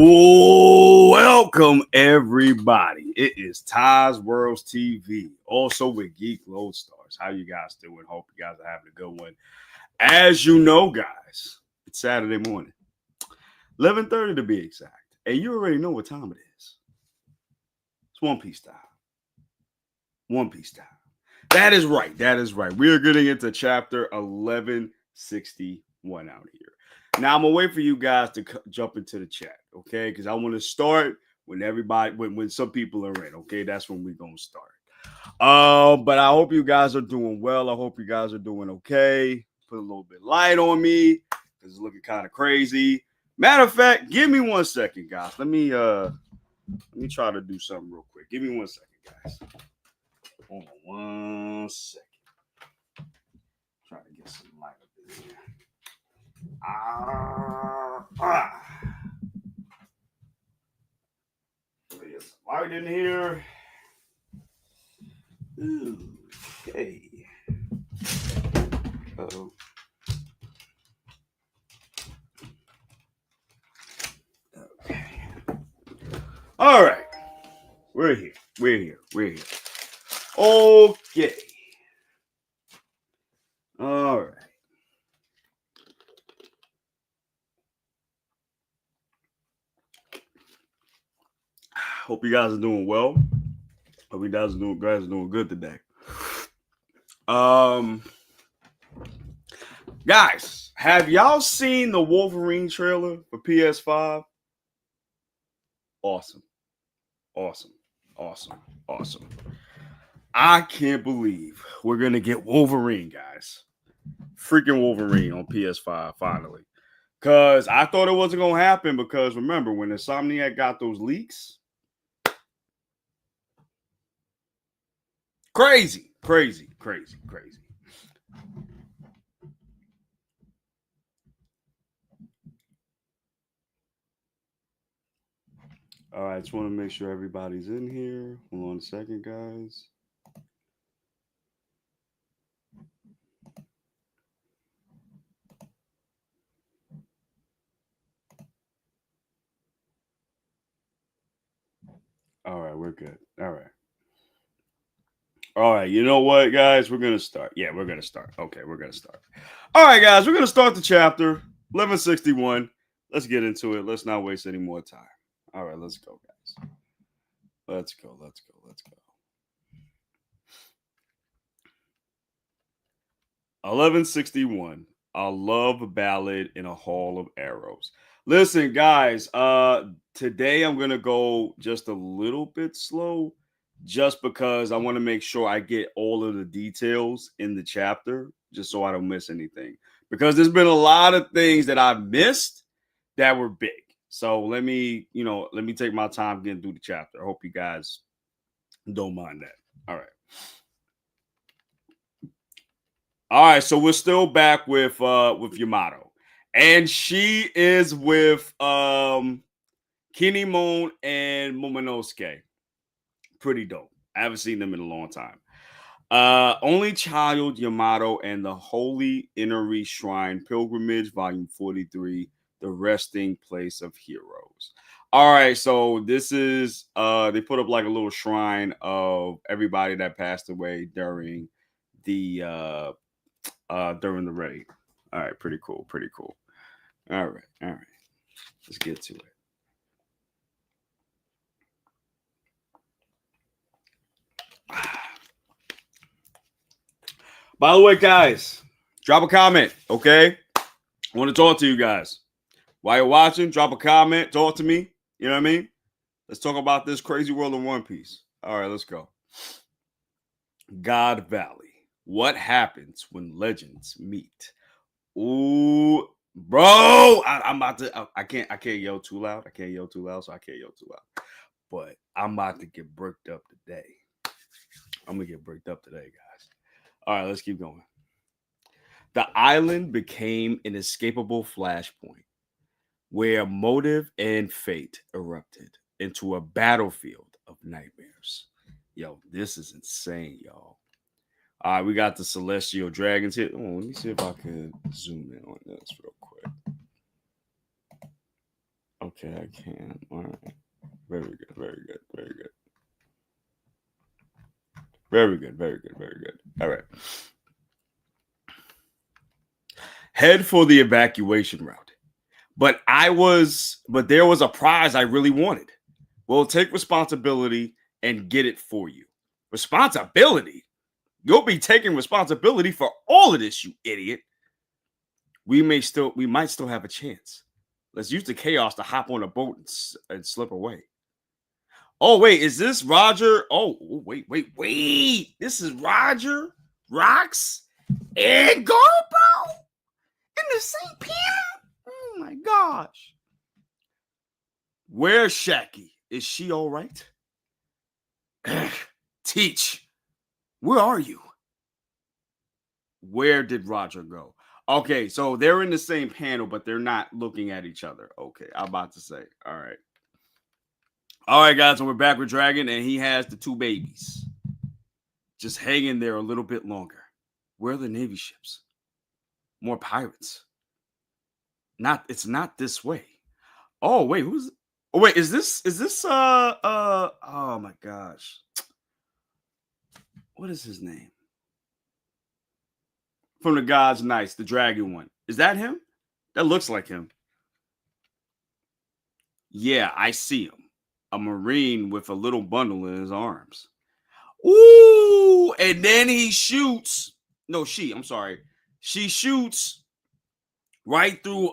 Welcome, everybody. It is Ty's Worlds TV, also with Geek Lodestars. How you guys doing? Hope you guys are having a good one. As you know, guys, it's Saturday morning, 11:30 to be exact, and you already know what time it is. It's One Piece time. One Piece time. That is right. That is right. We are getting into chapter 1161 out here. Now I'm gonna wait for you guys to jump into the chat, okay? Because I want to start when everybody, when some people are in, okay? That's when we're gonna start. But I hope you guys are doing well. I hope you guys are doing okay. Put a little bit light on me because it's looking kind of crazy. Matter of fact, give me 1 second, guys. Let me try to do something real quick. Give me 1 second, guys. Hold on 1 second. Try to get some light up in here. There's some light in here. Okay. Uh-oh. Okay. All right. We're here. Okay. All right. Hope you guys are doing well. Hope you guys are doing good today. Guys, have y'all seen the Wolverine trailer for PS5? Awesome. I can't believe we're gonna get Wolverine, guys. Freaking Wolverine on PS5 finally. Because I thought it wasn't gonna happen because remember when Insomniac got those leaks? Crazy. All right, just want to make sure everybody's in here. Hold on a second, guys. All right, we're good. All right, you know what, guys? We're going to start. Yeah, we're going to start. Okay, we're going to start. All right, guys, we're going to start the chapter 1161. Let's get into it. Let's not waste any more time. All right, let's go, guys. Let's go. 1161. A love ballad in a hall of arrows. Listen, guys, today I'm going to go just a little bit slow just because I want to make sure I get all of the details in the chapter just so I don't miss anything. Because there's been a lot of things that I've missed that were big. So let me take my time getting through the chapter. I hope you guys don't mind that. All right, so we're still back with Yamato. And she is with Kinemon and Momonosuke. Pretty dope. I haven't seen them in a long time. Only Child Yamato and the Holy Inari Shrine Pilgrimage, Volume 43, The Resting Place of Heroes. All right, so this is they put up like a little shrine of everybody that passed away during the raid. All right, pretty cool. All right. Let's get to it. By the way, guys, drop a comment, okay? I want to talk to you guys. While you're watching, drop a comment, talk to me. You know what I mean? Let's talk about this crazy world of One Piece. All right, let's go. God Valley. What happens when legends meet? Ooh, bro, I'm about to. I can't yell too loud. So I can't yell too loud. But I'm about to get bricked up today. I'm gonna get bricked up today, guys. All right, let's keep going. The island became an escapable flashpoint where motive and fate erupted into a battlefield of nightmares. Yo, this is insane, y'all. All right, we got the Celestial Dragons here. Oh, let me see if I can zoom in on this real quick. Okay, I can. All right. Very good. Very good. Very good. Very good. Very good. Very good. All right. Head for the evacuation route. But there was a prize I really wanted. We'll take responsibility and get it for you. Responsibility? You'll be taking responsibility for all of this, you idiot. We might still have a chance. Let's use the chaos to hop on a boat and slip away. Oh, wait, is this Roger? Oh, wait. This is Roger, Rox, and Garbo in the same pen? Oh my gosh. Where's Shaggy? Is she all right? Teach, where are you? Where did Roger go? Okay, so they're in the same panel, but they're not looking at each other. Okay, I'm about to say. All right. All right, guys, so we're back with Dragon, and he has the two babies. Just hanging there a little bit longer. Where are the Navy ships? More pirates. It's not this way. Oh, wait, is this oh my gosh. What is his name? From the God's Knights, the dragon one. Is that him? That looks like him. Yeah, I see him. A Marine with a little bundle in his arms. Ooh, and then he shoots. No, I'm sorry. She shoots right through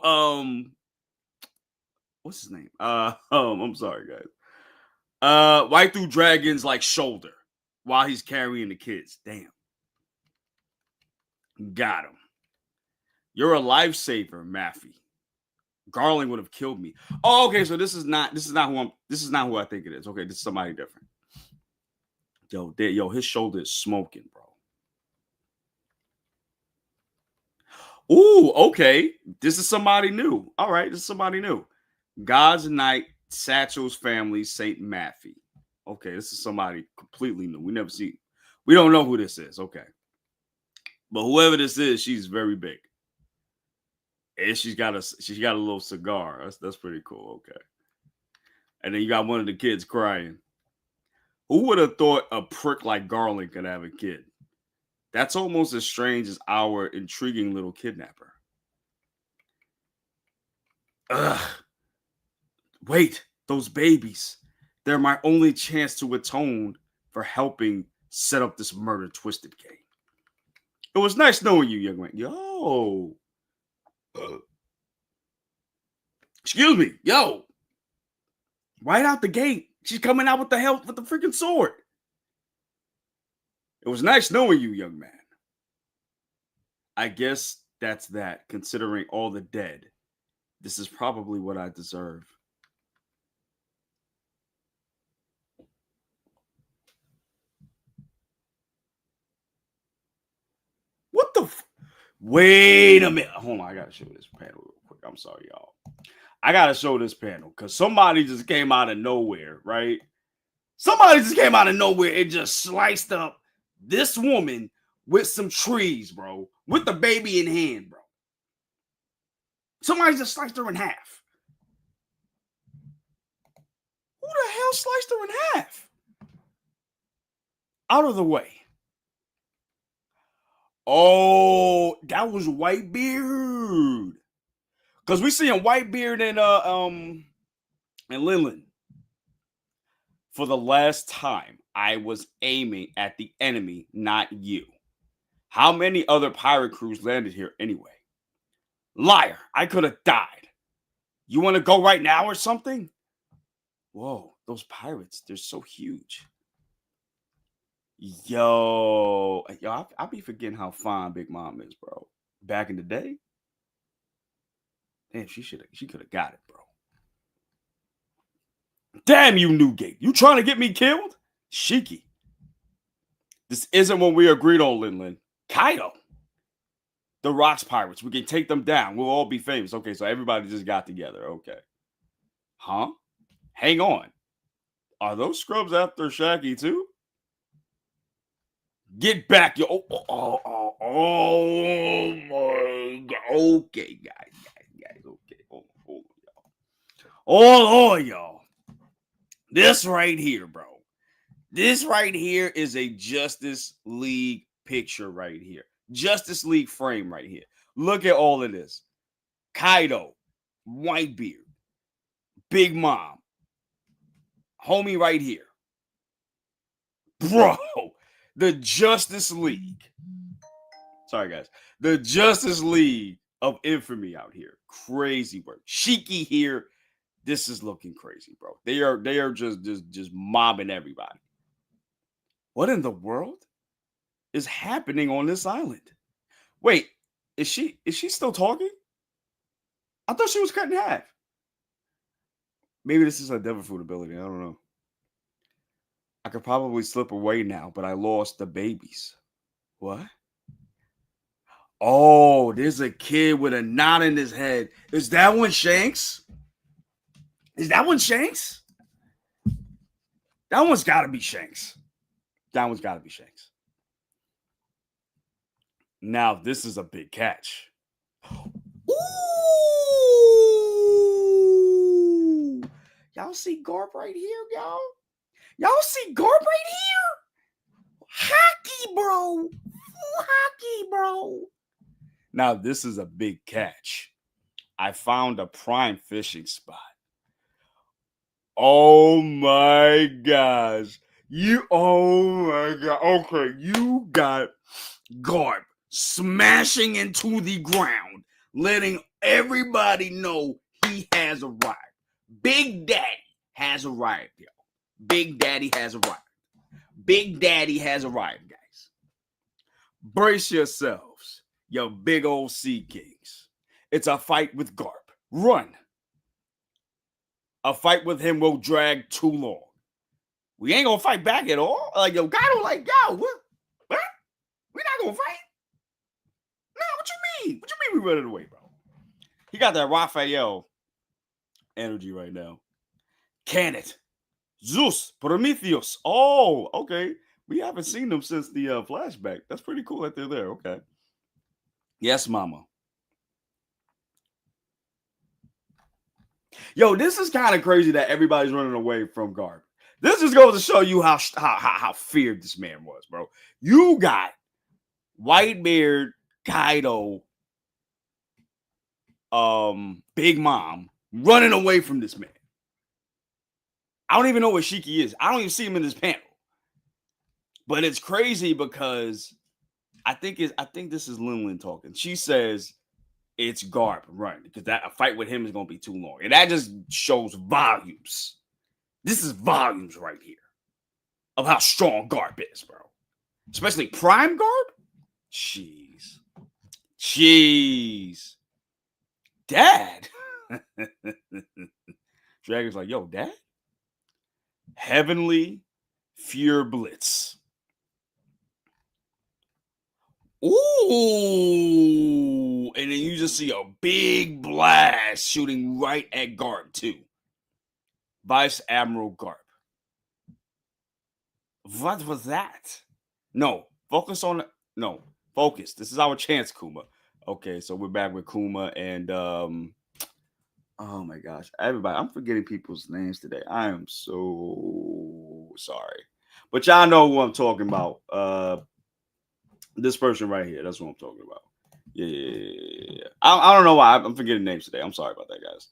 what's his name? I'm sorry, guys. Right through Dragon's like shoulder while he's carrying the kids. Damn. Got him. You're a lifesaver, Maffey. Garland would have killed me. Oh, okay. So this is not who I think it is. Okay, this is somebody different. Yo, his shoulder is smoking, bro. Ooh, okay. This is somebody new. All right, this is somebody new. God's Knight, Satchel's family, Saint Maffey. Okay, this is somebody completely new. We don't know who this is. Okay. But whoever this is, she's very big. And she's got a little cigar. That's pretty cool. Okay. And then you got one of the kids crying. Who would have thought a prick like Garland could have a kid? That's almost as strange as our intriguing little kidnapper. Ugh. Wait, those babies. They're my only chance to atone for helping set up this murder twisted game. It was nice knowing you, young man. Yo. Excuse me. Yo. Right out the gate. She's coming out with the freaking sword. It was nice knowing you, young man. I guess that's that. Considering all the dead, this is probably what I deserve. What the? Wait a minute. Hold on. I got to show this panel real quick. I'm sorry, y'all. I got to show this panel because somebody just came out of nowhere, right? Somebody just came out of nowhere and just sliced up this woman with some trees, bro, with the baby in hand, bro. Somebody just sliced her in half. Who the hell sliced her in half? Out of the way. Oh, that was Whitebeard. Because we see Whitebeard and Linlin. For the last time, I was aiming at the enemy, not you. How many other pirate crews landed here anyway? Liar, I could have died. You want to go right now or something? Whoa, those pirates, they're so huge. Yo, I be forgetting how fine Big Mom is, bro. Back in the day, damn, she could have got it, bro. Damn you, Newgate. You trying to get me killed? Shiki. This isn't what we agreed on, Linlin. Kaido. The Rocks Pirates. We can take them down. We'll all be famous. Okay, so everybody just got together. Okay. Huh? Hang on. Are those scrubs after Shaggy too? Get back, yo. Oh my God. Okay, guys. Okay. Hold on, y'all. Oh, y'all. This right here, bro. This right here is a Justice League picture right here. Justice League frame right here. Look at all of this. Kaido, Whitebeard, Big Mom, homie right here. Bro, the Justice League. Sorry, guys. The Justice League of infamy out here. Crazy work. Shiki here. This is looking crazy, bro. They are just mobbing everybody. What in the world is happening on this island? Wait, is she still talking? I thought she was cut in half. Maybe this is a devil fruit ability. I don't know. I could probably slip away now, but I lost the babies. What? Oh, there's a kid with a knot in his head. Is that one Shanks? Is that one Shanks? That one's got to be Shanks. That one's got to be Shanks. Now, this is a big catch. Ooh! Y'all see Garp right here, y'all? Y'all see Garp right here? Hockey, bro. Hockey, bro. Now, this is a big catch. I found a prime fishing spot. Oh my gosh. Oh my God. Okay, you got Garp smashing into the ground, letting everybody know he has arrived. Big Daddy has arrived, yo. Big Daddy has arrived. Big Daddy has arrived, guys. Brace yourselves, you big old Sea Kings. It's a fight with Garp. Run. A fight with him will drag too long. We ain't gonna fight back at all. Like, yo, Gato, like, yo, what? We're not gonna fight. No, what you mean? What you mean we running away, bro? He got that Raphael energy right now. Can it? Zeus, Prometheus. Oh, okay. We haven't seen them since the flashback. That's pretty cool that they're there. Okay. Yes, mama. Yo, this is kind of crazy that everybody's running away from Garp. This just goes to show you how feared this man was, bro. You got Whitebeard, Kaido, Big Mom running away from this man. I don't even know where Shiki is. I don't even see him in this panel. But it's crazy because I think this is Linlin talking. She says it's Garp running because that a fight with him is gonna be too long. And that just shows volumes. This is volumes right here of how strong Garp is, bro. Especially Prime Garp. Jeez. Dad. Dragon's like, yo, Dad? Heavenly Fear Blitz. Ooh. And then you just see a big blast shooting right at Garp, too. Vice Admiral Garp. What was that? No. Focus. This is our chance, Kuma. Okay, so we're back with Kuma and oh my gosh, everybody, I'm forgetting people's names today. I am so sorry. But y'all know who I'm talking about. This person right here. That's what I'm talking about. Yeah. I don't know why I'm forgetting names today. I'm sorry about that, guys.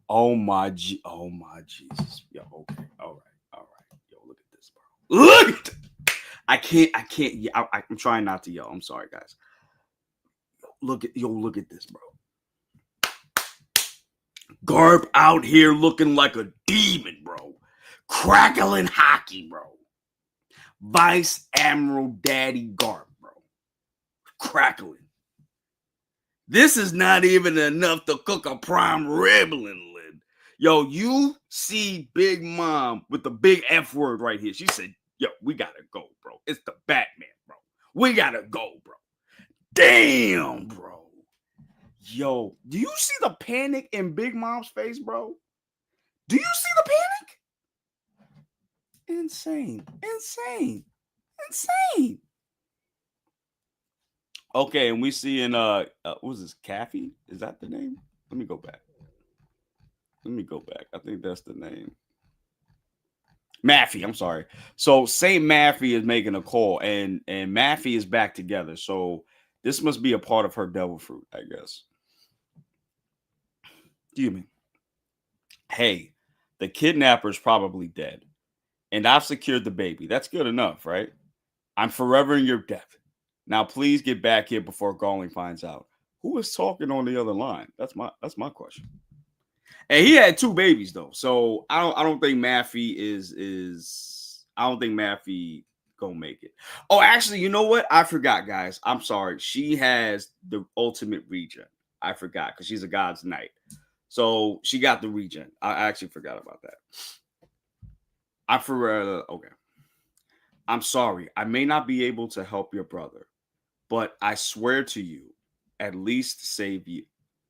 Oh my Jesus. Yo, okay. All right. Yo, look at this, bro. Look at I can't. Yeah, I'm trying not to yell. I'm sorry, guys. Look at this, bro. Garp out here looking like a demon, bro. Crackling hockey, bro. Vice Admiral Daddy Garp, bro. Crackling. This is not even enough to cook a prime ribling. Yo, you see Big Mom with the big F word right here. She said, yo, we gotta go, bro. It's the Batman, bro. We gotta go, bro. Damn, bro. Yo, do you see the panic in Big Mom's face, bro? Do you see the panic? Insane. Okay, and we see in what was this, Kathy? Is that the name? Let me go back. Let me go back. I think that's the name. Maffey, I'm sorry. So Saint Maffey is making a call, and Maffey is back together. So this must be a part of her devil fruit, I guess. Excuse me. Hey, the kidnapper's probably dead, and I've secured the baby. That's good enough, right? I'm forever in your debt. Now, please get back here before Garling finds out. Who is talking on the other line? That's my question. And he had two babies though, so I don't think Maffey is I don't think Maffey gonna make it. Oh, actually, you know what? I forgot, guys. I'm sorry. She has the ultimate regen. I forgot because she's a God's knight, so she got the regen. I actually forgot about that. I for okay. I'm sorry. I may not be able to help your brother, but I swear to you, at least save you.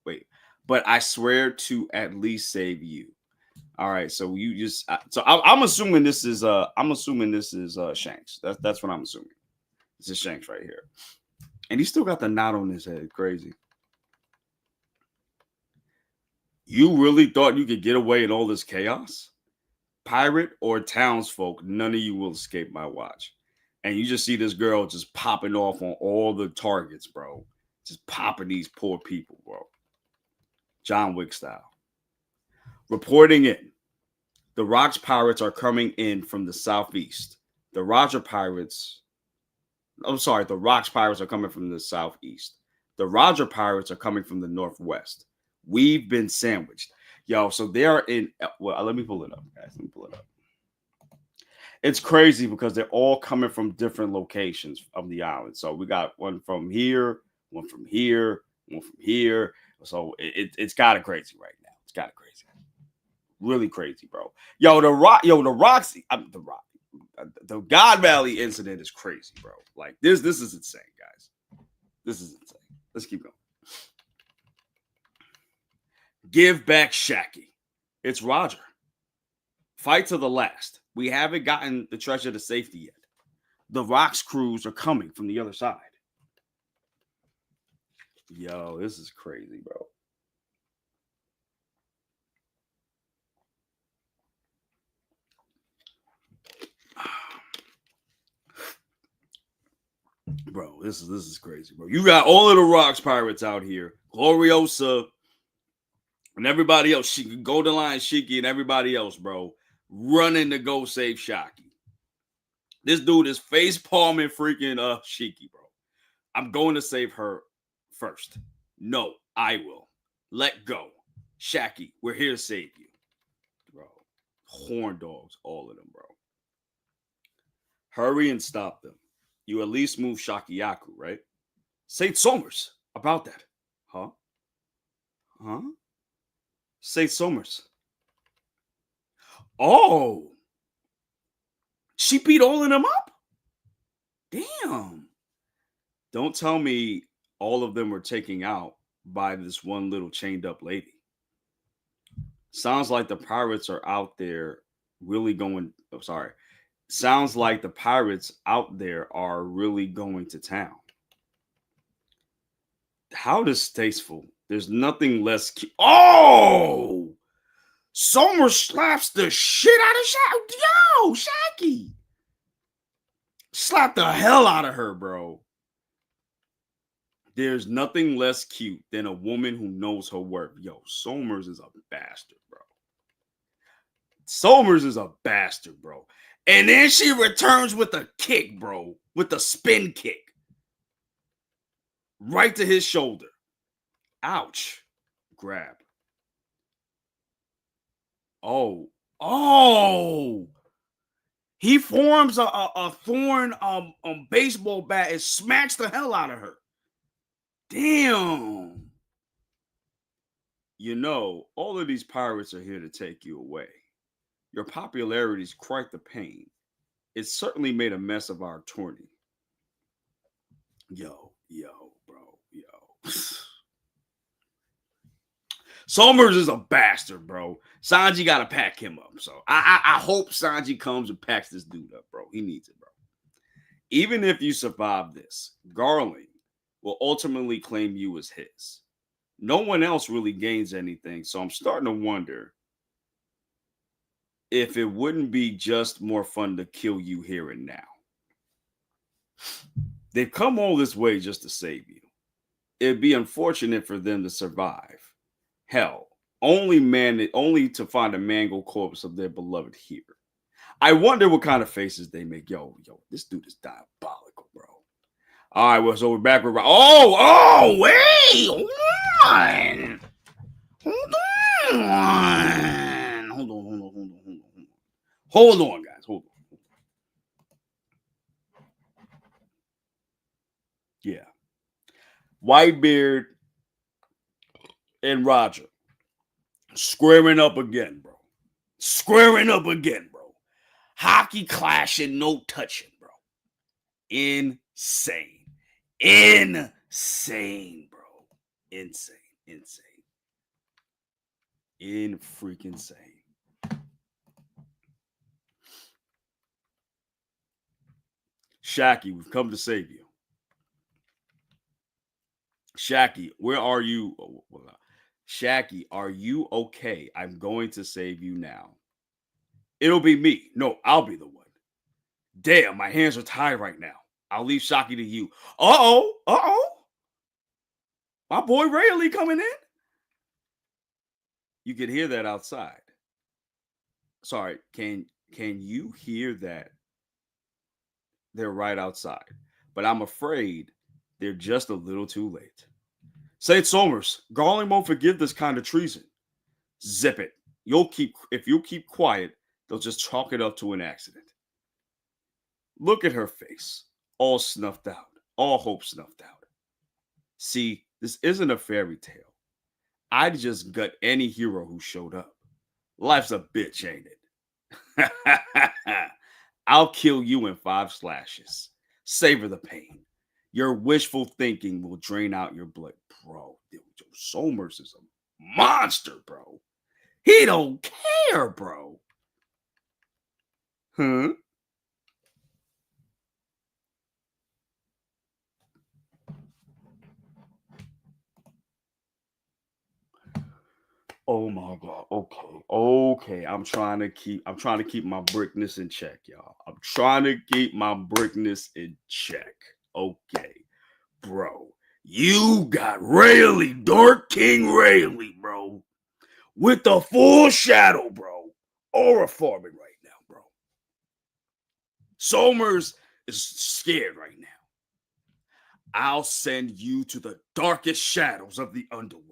Wait, but I swear to at least save you. All right, so you just I'm assuming this is Shanks. That's what I'm assuming. This is Shanks right here, and he still got the knot on his head. Crazy. You really thought you could get away in all this chaos? Pirate or townsfolk, none of you will escape my watch. And you just see this girl just popping off on all the targets, bro. Just popping these poor people, bro. John Wick style. Reporting in. The Rocks Pirates are coming in from the southeast. The Rocks Pirates are coming from the southeast. The Roger Pirates are coming from the northwest. We've been sandwiched. Yo, so they are in. Well, let me pull it up, guys. Let me pull it up. It's crazy because they're all coming from different locations of the island. So we got one from here, one from here, one from here. So it's kind of crazy right now. It's kind of crazy. Really crazy, bro. The God Valley incident is crazy, bro. Like this is insane, guys. This is insane. Let's keep going. Give back Shacky. It's Roger. Fight to the last. We haven't gotten the treasure to safety yet. The Rocks crews are coming from the other side. Yo, this is crazy, bro. Bro, this is crazy, bro. You got all of the Rocks Pirates out here. Gloriosa and everybody else. Golden Lion Shiki and everybody else, bro. Running to go save Shaki. This dude is face palming freaking Shiki, bro. I'm going to save her first. No, I will. Let go. Shaki, we're here to save you. Bro. Horn dogs, all of them, bro. Hurry and stop them. You at least move Shakiyaku, right? St. Somers, about that. Huh? Huh? St. Somers. Oh. She beat all of them up? Damn. Don't tell me all of them were taken out by this one little chained up lady. Sounds like the pirates are out there really going. Oh, sorry. Sounds like the pirates out there are really going to town. How distasteful. There's nothing less. Oh! Somers slaps the shit out of Shaq. Yo, Shaggy. Slap the hell out of her, bro. There's nothing less cute than a woman who knows her worth. Yo, Somers is a bastard, bro. Somers is a bastard, bro. And then she returns with a kick, bro. With a spin kick. Right to his shoulder. Ouch. Grab. Oh. He forms a thorn baseball bat and smacks the hell out of her. Damn. You know, all of these pirates are here to take you away. Your popularity is quite the pain. It certainly made a mess of our tourney. Yo, bro. Somers is a bastard, bro. Sanji got to pack him up. So I hope Sanji comes and packs this dude up, bro. He needs it, bro. Even if you survive this, Garling will ultimately claim you as his. No one else really gains anything, so I'm starting to wonder if it wouldn't be just more fun to kill you here and now. They've come all this way just to save you. It'd be unfortunate for them to survive. Hell, only to find a mangled corpse of their beloved here. I wonder what kind of faces they make. Yo, this dude is diabolical, bro. All right, well, so we're back. Wait, hold on. Hold on. Hold on, guys. Hold on. Yeah. Whitebeard and Roger squaring up again, bro. Squaring up again, bro. Hockey clashing, no touching, bro. Insane. Insane, bro. Insane. In freaking sane. Shaggy, we've come to save you. Shaggy, where are you? Shaggy, are you okay? I'm going to save you now. It'll be me. No, I'll be the one. Damn, my hands are tied right now. I'll leave Shaggy to you. Uh-oh. My boy Rayleigh coming in. You can hear that outside. Sorry, can you hear that? They're right outside. But I'm afraid they're just a little too late. St. Somers, Garland won't forgive this kind of treason. Zip it. If you keep quiet, they'll just chalk it up to an accident. Look at her face. All snuffed out. All hope snuffed out. See, this isn't a fairy tale. I'd just gut any hero who showed up. Life's a bitch, ain't it? I'll kill you in 5 slashes. Savor the pain. Your wishful thinking will drain out your blood. Bro, Somers is a monster, bro. He don't care, bro. Huh? Oh my god. Okay. I'm trying to keep my brickness in check, y'all. I'm trying to keep my brickness in check. Okay. Bro, you got Rayleigh, Dark King Rayleigh, bro. With the full shadow, bro. Aura farming right now, bro. Somers is scared right now. I'll send you to the darkest shadows of the underworld.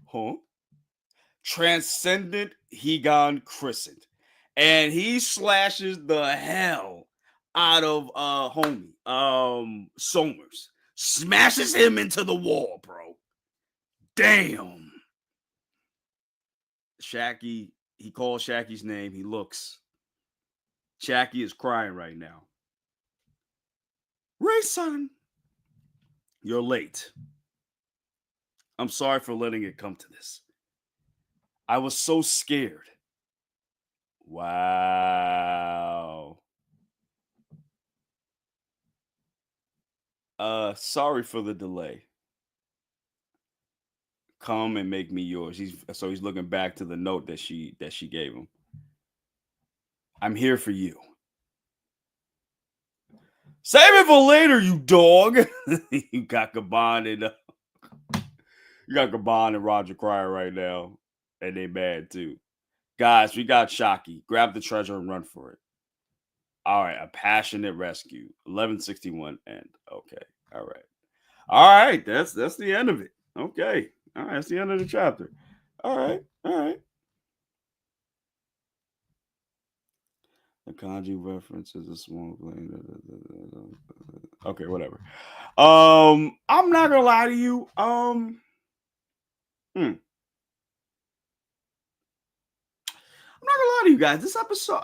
Huh? Transcendent Hegon Crescent. And he slashes the hell out of Somers. Smashes him into the wall, bro. Damn. Shaggy, he calls Shaggy's name. He looks. Shaggy is crying right now. Ray, son, you're late. I'm sorry for letting it come to this. I was so scared. Wow. Sorry for the delay. Come and make me yours. He's looking back to the note that she gave him. I'm here for you. Save it for later, you dog. You got Gabon and Roger crying right now, and they mad too. Guys, we got Shaggy. Grab the treasure and run for it. All right, a passionate rescue. 1161 end. Okay. All right. That's the end of it. Okay. All right. That's the end of the chapter. All right. The kanji references a small plane. Okay, whatever. I'm not gonna lie to you. I'm not gonna lie to you guys. This episode,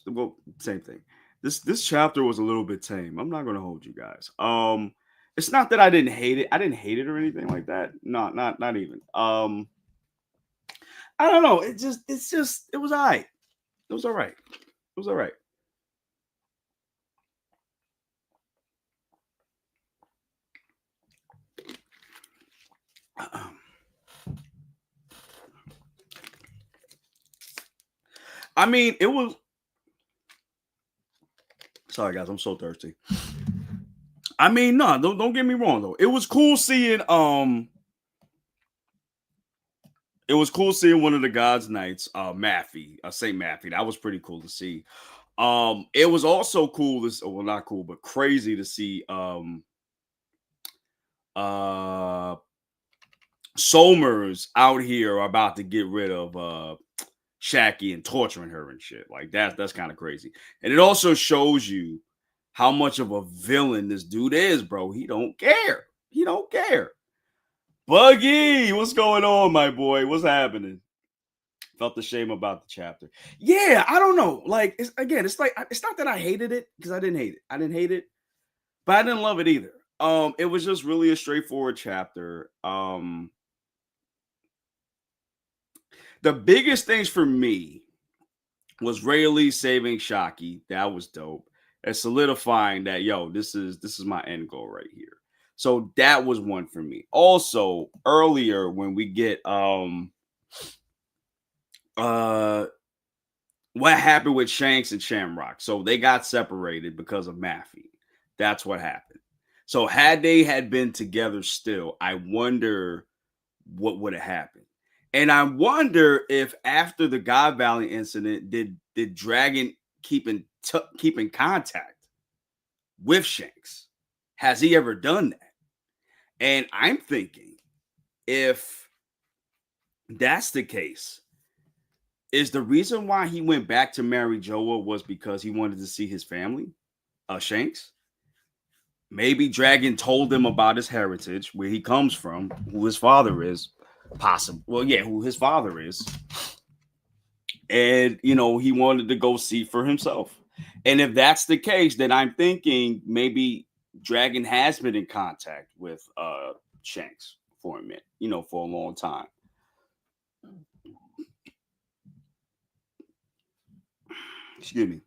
well, same thing. This chapter was a little bit tame. I'm not gonna hold you guys. It's not that I didn't hate it. I didn't hate it or anything like that. No, not even. I don't know. It was all right. It was all right. It was all right. I mean, it was. Sorry, guys, I'm so thirsty. I mean, no, don't get me wrong though. It was cool seeing. It was cool seeing one of the God's Knights, Maffey, Saint Maffey. That was pretty cool to see. It was also cool well, not cool, but crazy to see uh Somers out here are about to get rid of Shaki and torturing her and shit. Like that's kind of crazy. And it also shows you how much of a villain this dude is, bro. He don't care. He don't care. Buggy, what's going on, my boy? What's happening? Felt the shame about the chapter. Yeah, I don't know. Like, it's like it's not that I hated it because I didn't hate it. I didn't hate it, but I didn't love it either. It was just really a straightforward chapter. The biggest things for me was Rayleigh saving Shaki. That was dope. And solidifying that, yo, this is my end goal right here. So that was one for me. Also, earlier when we get what happened with Shanks and Shamrock. So they got separated because of Maffey. That's what happened. So had they had been together still, I wonder what would have happened. And I wonder if after the God Valley incident, did Dragon keep in contact with Shanks? Has he ever done that? And I'm thinking if that's the case, is the reason why he went back to marry Joa was because he wanted to see his family, Shanks? Maybe Dragon told him about his heritage, where he comes from, who his father is, possible. Well, yeah, who his father is. And, he wanted to go see for himself. And if that's the case, then I'm thinking maybe Dragon has been in contact with Shanks for a minute, for a long time. Excuse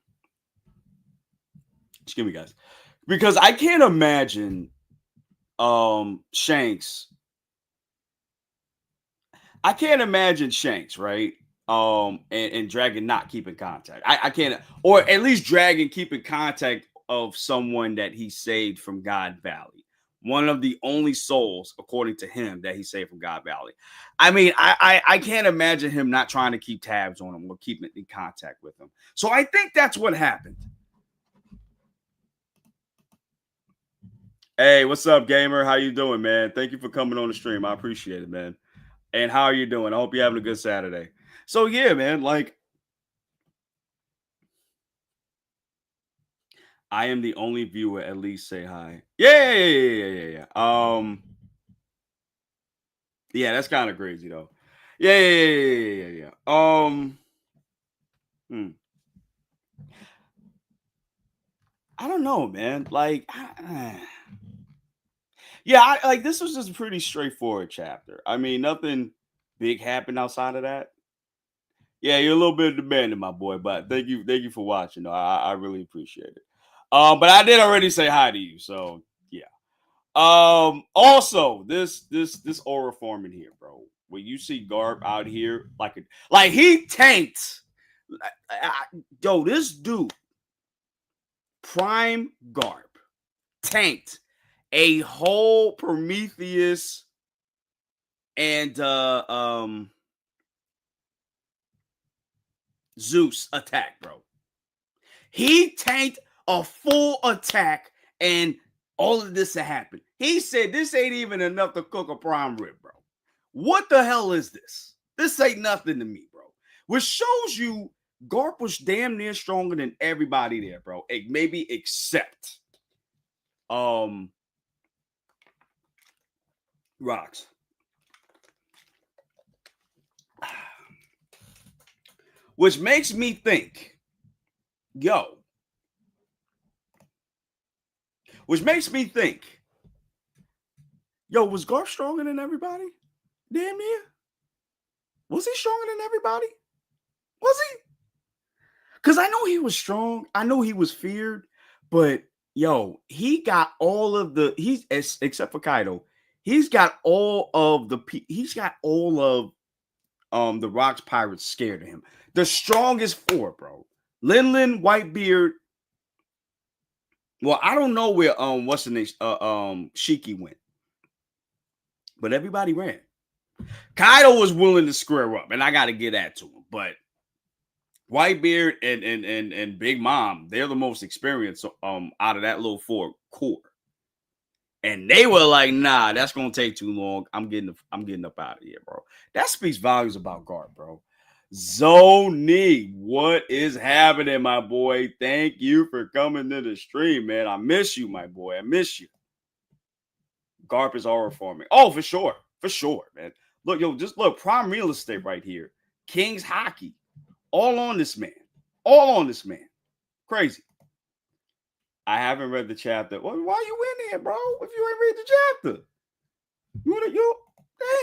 me, guys. Because I can't imagine Shanks. I can't imagine Shanks, right? And Dragon not keeping contact. I can't, or at least Dragon keeping contact of someone that he saved from God Valley. One of the only souls, according to him, that he saved from God Valley. I mean, I can't imagine him not trying to keep tabs on him or keeping in contact with him. So I think that's what happened. Hey, what's up, gamer? How you doing, man? Thank you for coming on the stream. I appreciate it, man. And how are you doing? I hope you're having a good Saturday. So yeah, man, like I am the only viewer. At least say hi. Yeah. Yeah, that's kind of crazy though. Yeah. I don't know, man. Like, yeah, like this was just a pretty straightforward chapter. I mean, nothing big happened outside of that. Yeah, you're a little bit demanding, my boy, but thank you for watching. I really appreciate it. But I did already say hi to you, so yeah. Also, this aura forming here, bro. When you see Garp out here, like he tanked. Yo, this dude, Prime Garp, tanked a whole Prometheus and Zeus attack, bro. He tanked a full attack and all of this to happen. He said this ain't even enough to cook a prime rib, bro. What the hell is this? This ain't nothing to me, bro. Which shows you Garp was damn near stronger than everybody there, bro. Maybe except Rocks. Which makes me think, was Garp stronger than everybody? Damn near. Was he stronger than everybody? Was he? Because I know he was strong. I know he was feared, but he got all of the except for Kaido. He's got all of the Rock's pirates scared of him. The strongest four, bro. Lin, Whitebeard. Well, I don't know where what's the name Shiki went, but everybody ran. Kaido was willing to square up, and I got to get that to him. But Whitebeard and Big Mom, they're the most experienced out of that little four core. And they were like, nah, that's gonna take too long. I'm getting up out of here, bro. That speaks volumes about Garp, bro. Zoni, what is happening, my boy? Thank you for coming to the stream, man. I miss you, my boy. I miss you. Garp is horror forming. Oh, for sure. For sure, man. Look, yo, just look, prime real estate right here. King's Hockey. All on this man. All on this man. Crazy. I haven't read the chapter. Well, why you in here, bro? If you ain't read the chapter. You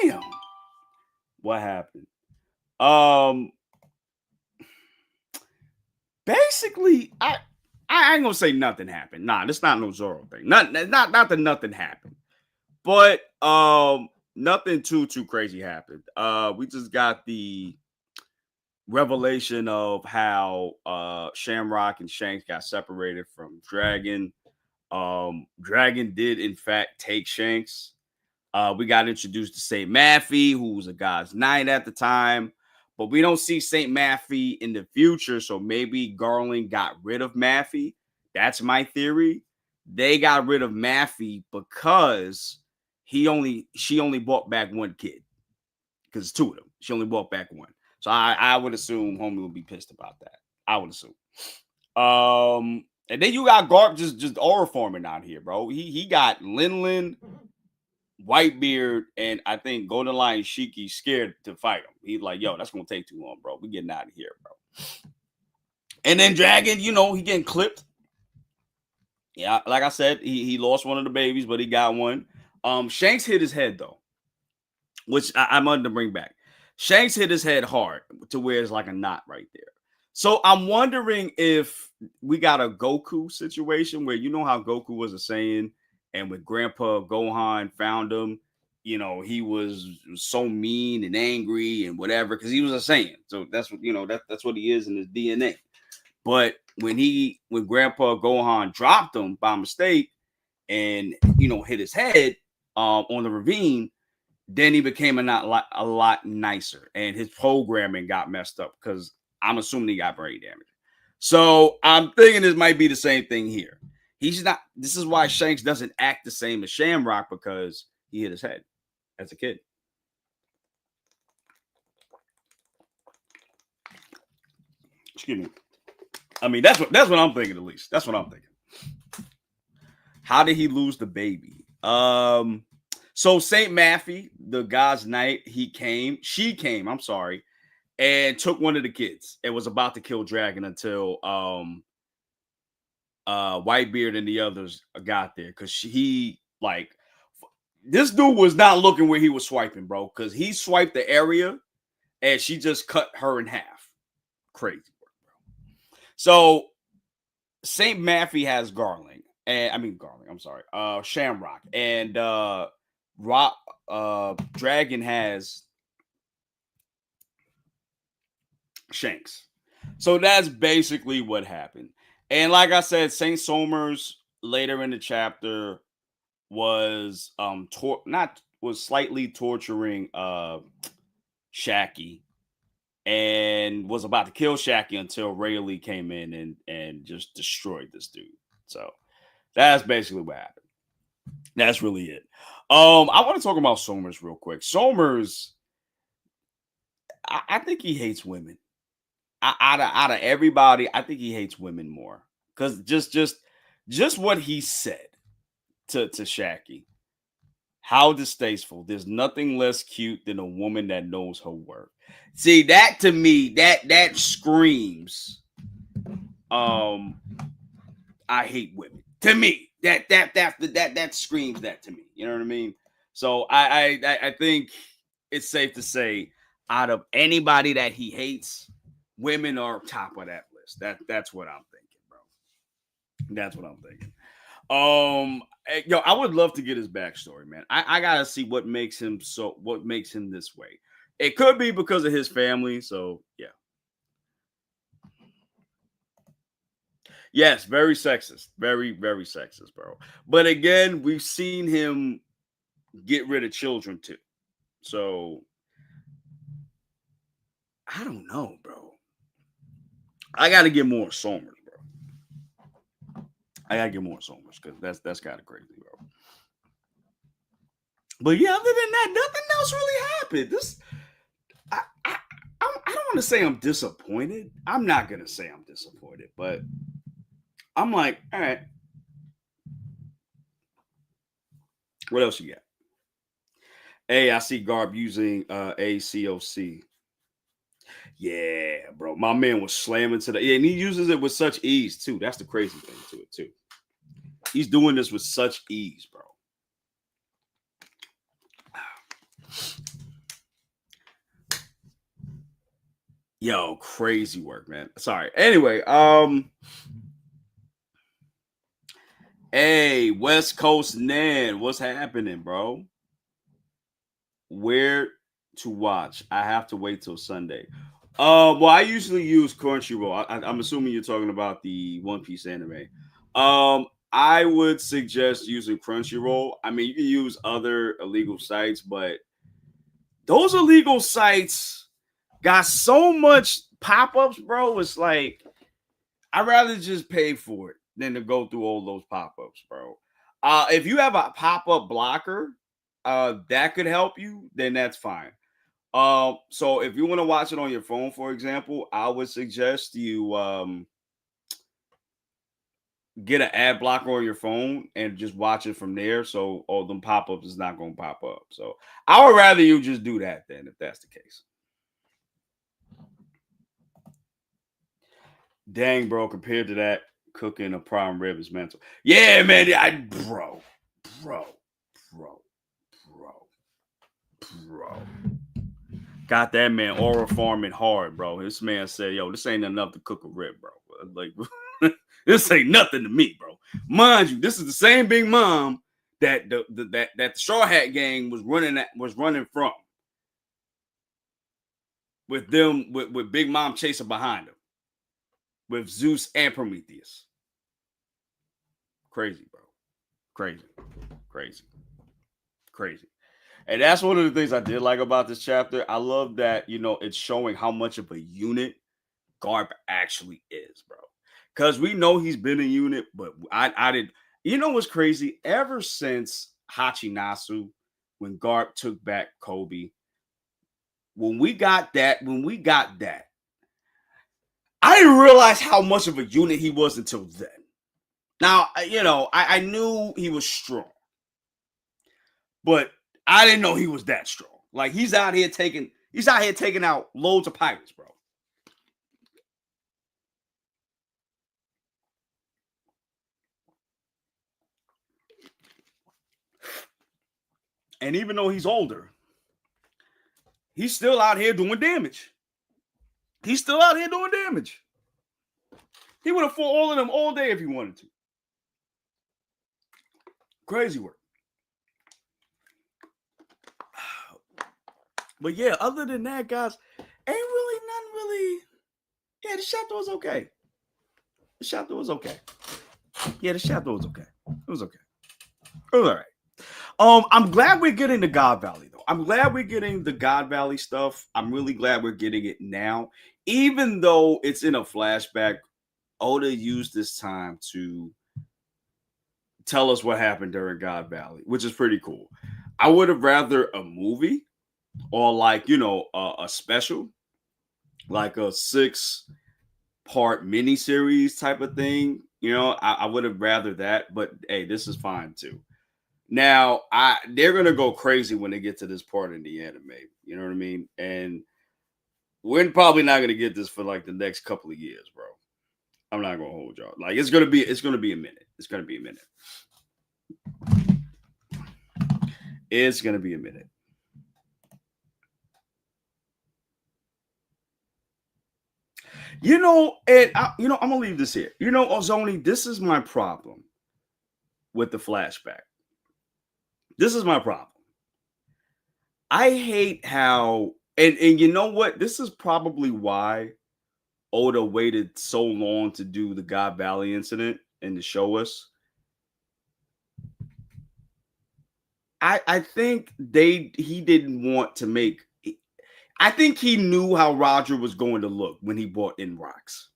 damn. What happened? Basically, I ain't gonna say nothing happened. Nah, this not no Zoro thing. Not that nothing happened. But nothing too crazy happened. We just got the revelation of how Shamrock and Shanks got separated from Dragon. Dragon did in fact take Shanks. We got introduced to Saint Matthew, who was a God's Knight at the time, but we don't see Saint Matthew in the future, so maybe Garland got rid of Matthew. That's my theory. They got rid of Matthew because she only brought back one kid, because two of them. She only brought back one. So I would assume Homie would be pissed about that. I would assume. And then you got Garp just aura forming out here, bro. He got Lin, Whitebeard, and I think Golden Lion Shiki scared to fight him. He's like, yo, that's gonna take too long, bro. We getting out of here, bro. And then Dragon, he getting clipped. Yeah, like I said, he lost one of the babies, but he got one. Shanks hit his head though, which I'm going to bring back. Shanks hit his head hard to where it's like a knot right there. So I'm wondering if we got a Goku situation where how Goku was a Saiyan, and when Grandpa Gohan found him, he was so mean and angry and whatever because he was a Saiyan. So that's what that's what he is in his DNA. But when Grandpa Gohan dropped him by mistake and hit his head on the ravine, then he became a lot nicer, and his programming got messed up because I'm assuming he got brain damage. So I'm thinking this might be the same thing here. He's not. This is why Shanks doesn't act the same as Shamrock, because he hit his head as a kid. Excuse me. I mean, that's what I'm thinking. At least that's what I'm thinking. How did he lose the baby? So Saint Matthew, the God's Knight, she came, and took one of the kids and was about to kill Dragon until Whitebeard and the others got there, because this dude was not looking where he was swiping, bro, because he swiped the area and she just cut her in half. Crazy work, bro. So Saint Matthew has Shamrock, and Dragon has Shanks. So that's basically what happened. And like I said, Saint Somers later in the chapter was slightly torturing Shaki, and was about to kill Shaki until Rayleigh came in and just destroyed this dude. So that's basically what happened. That's really it. I want to talk about Somers real quick. Somers, I think he hates women. Out of everybody, I think he hates women more, because just what he said to Shaki. How distasteful. There's nothing less cute than a woman that knows her worth. See, that to me, that screams I hate women. To me, that screams that to me. You know what I mean? So I think it's safe to say, out of anybody that he hates, women are top of that list. That's what I'm thinking, bro. That's what I'm thinking. I would love to get his backstory, man. I gotta see what makes him this way. It could be because of his family. So yeah. Yes, very sexist. Very, very sexist, bro. But again, we've seen him get rid of children too. So I don't know, bro. I gotta get more Somers, bro. I gotta get more Somers because that's kind of crazy, bro. But yeah, other than that, nothing else really happened. This I don't want to say I'm disappointed. I'm not gonna say I'm disappointed, but I'm like, all right, what else you got? Hey, I see Garb using ACOC. Yeah, bro. My man was slamming to the yeah, and he uses it with such ease too. That's the crazy thing to it, too. He's doing this with such ease, bro. Yo, crazy work, man. Sorry. Anyway, hey, West Coast Nan, what's happening, bro? Where to watch? I have to wait till Sunday. Well, I usually use Crunchyroll. I'm assuming you're talking about the One Piece anime. I would suggest using Crunchyroll. I mean, you can use other illegal sites, but those illegal sites got so much pop-ups, bro. It's like I'd rather just pay for it than to go through all those pop-ups, bro. If you have a pop-up blocker, that could help you, then that's fine. So if you want to watch it on your phone, for example, I would suggest you get an ad blocker on your phone and just watch it from there. So all them pop-ups is not gonna pop up. So I would rather you just do that then, if that's the case. Dang, bro, compared to that, cooking a prime rib is mental. Yeah, man. Bro, bro, bro, bro, bro. Got that man oral farming hard, bro. This man said, yo, this ain't enough to cook a rib, bro. Like, this ain't nothing to me, bro. Mind you, this is the same Big Mom that the Straw Hat Gang was running from with them with Big Mom chasing behind them with Zeus and Prometheus. Crazy, bro. Crazy, crazy, crazy. And that's one of the things I did like about this chapter. I love that, it's showing how much of a unit Garp actually is, bro. Because we know he's been a unit, but I did. You know what's crazy? Ever since Hachinasu, when Garp took back Kobe, when we got that, I didn't realize how much of a unit he was until then. Now, I knew he was strong, but I didn't know he was that strong. Like he's out here taking out loads of pirates, bro. And even though he's older, he's still out here doing damage. He would have fought all of them all day if he wanted to. Crazy work. But yeah, other than that, guys, ain't really nothing really. Yeah, the chapter was okay. Yeah, the chapter was okay. It was okay. It was all right. I'm glad we're getting the God Valley though. I'm glad we're getting the God Valley stuff. I'm really glad we're getting it now, even though it's in a flashback. Oda used this time to tell us what happened during God Valley, which is pretty cool. I would have rather a movie or like a special, like a 6-part miniseries type of thing. I would have rather that, but hey, this is fine too. Now, they're gonna go crazy when they get to this part in the anime. You know what I mean? And we're probably not gonna get this for like the next couple of years, bro. I'm not gonna hold y'all. Like it's gonna be a minute. It's gonna be a minute. It's gonna be a minute. And I'm gonna leave this here. Ozoni, this is my problem with the flashback. This is my problem. I hate how And you know what? This is probably why Oda waited so long to do the God Valley incident and to show us. I think he didn't want to make. I think he knew how Roger was going to look when he brought in Rocks.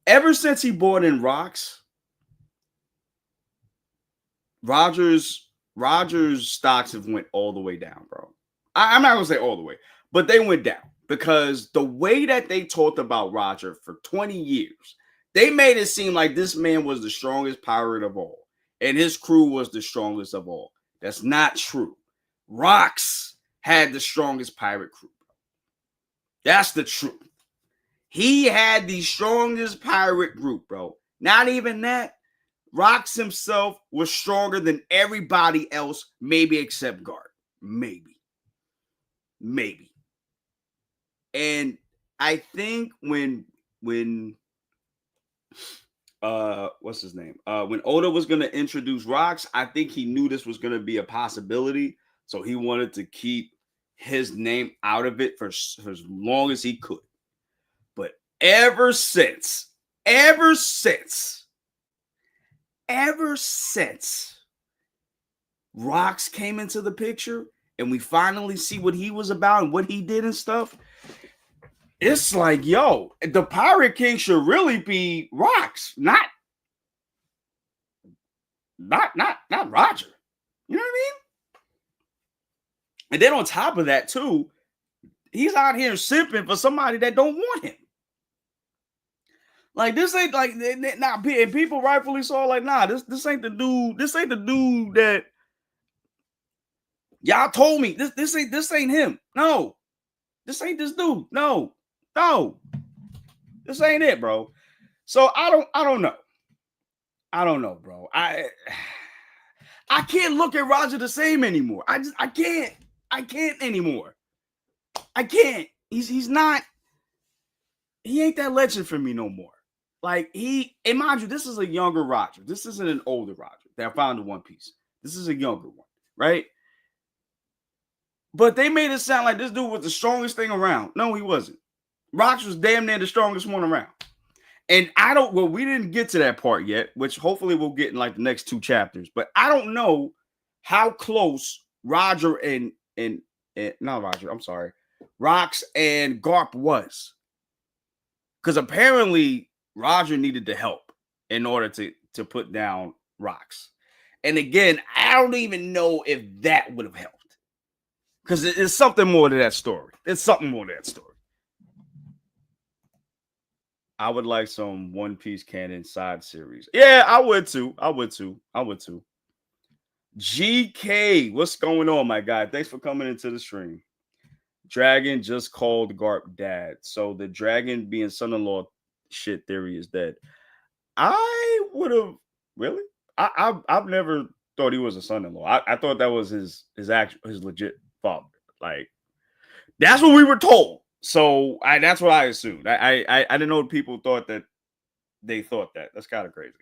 Ever since he brought in Rocks, Rogers stocks have went all the way down, bro. I'm not gonna say all the way, but they went down because the way that they talked about Roger for 20 years, they made it seem like this man was the strongest pirate of all, and his crew was the strongest of all. That's not true. Rocks had the strongest pirate crew. That's the truth. He had the strongest pirate group, bro. Not even that. Rocks himself was stronger than everybody else, maybe except Garp. Maybe. And I think when what's his name? When Oda was gonna introduce Rocks, I think he knew this was gonna be a possibility. So he wanted to keep his name out of it for as long as he could. But ever since Rocks came into the picture and we finally see what he was about and what he did and stuff, it's like, yo, the Pirate King should really be Rocks, not Roger. You know what I mean? And then on top of that, too, he's out here simping for somebody that don't want him. Like, this ain't like, nah, and people rightfully so like, nah, this ain't the dude. This ain't the dude that y'all told me. This ain't him. No, this ain't this dude. No, this ain't it, bro. So I don't know, bro. I can't look at Roger the same anymore. I can't anymore. I can't. He's not. He ain't that legend for me no more. Like and mind you, this is a younger Roger. This isn't an older Roger that found the One Piece. This is a younger one, right? But they made it sound like this dude was the strongest thing around. No, he wasn't. Rocks was damn near the strongest one around. And we didn't get to that part yet, which hopefully we'll get in like the next 2 chapters. But I don't know how close Roger and not Roger, I'm sorry, Rocks and Garp was. Because apparently Roger needed the help in order to put down Rocks. And again, I don't even know if that would have helped. Because it's something more to that story. I would like some One Piece canon side series. Yeah, I would too. GK, what's going on, my guy? Thanks for coming into the stream. Dragon just called Garp dad. So the dragon being son-in-law shit theory is dead. I would have really. I've never thought he was a son-in-law. I thought that was his legit father. Like that's what we were told. So that's what I assumed. I didn't know people thought that they thought that. That's kind of crazy.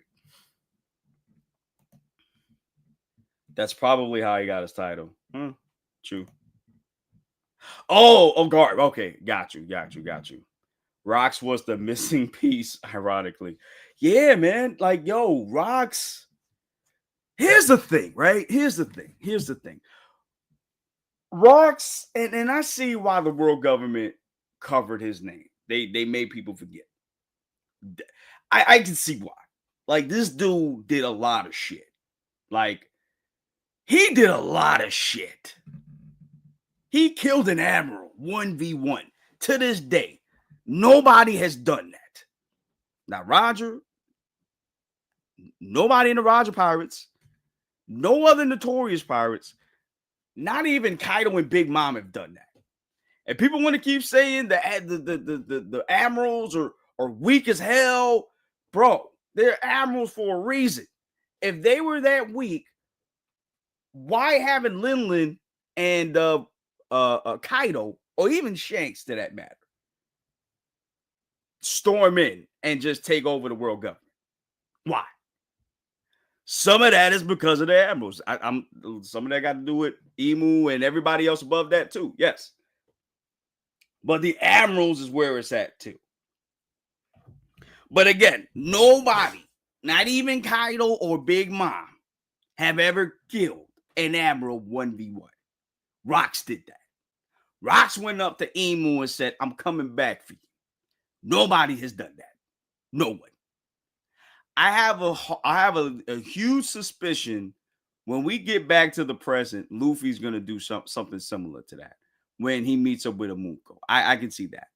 That's probably how he got his title. True. Oh, Garp. Okay, got you. Rocks was the missing piece, ironically. Yeah, man. Like, yo, Rocks. Here's the thing, right? Here's the thing. Rocks, and I see why the world government covered his name. They made people forget. I can see why. Like, this dude did a lot of shit. Like, he did a lot of shit. He killed an admiral 1v1. To this day, nobody has done that. Not Roger. Nobody in the Roger Pirates. No other notorious pirates. Not even Kaido and Big Mom have done that. And people want to keep saying the admirals are weak as hell. Bro, they're admirals for a reason. If they were that weak, why haven't Linlin and Kaido, or even Shanks to that matter, storm in and just take over the world government? Why? Some of that is because of the Admirals. I'm some of that got to do with Emu and everybody else above that too. Yes, but the Admirals is where it's at too. But again, nobody, not even Kaido or Big Mom, have ever killed an Admiral 1v1. Rocks did that. Rocks went up to Emu and said, "I'm coming back for you." Nobody has done that. No one. I have a huge suspicion when we get back to the present, Luffy's gonna do something similar to that when he meets up with a Munko. I can see that,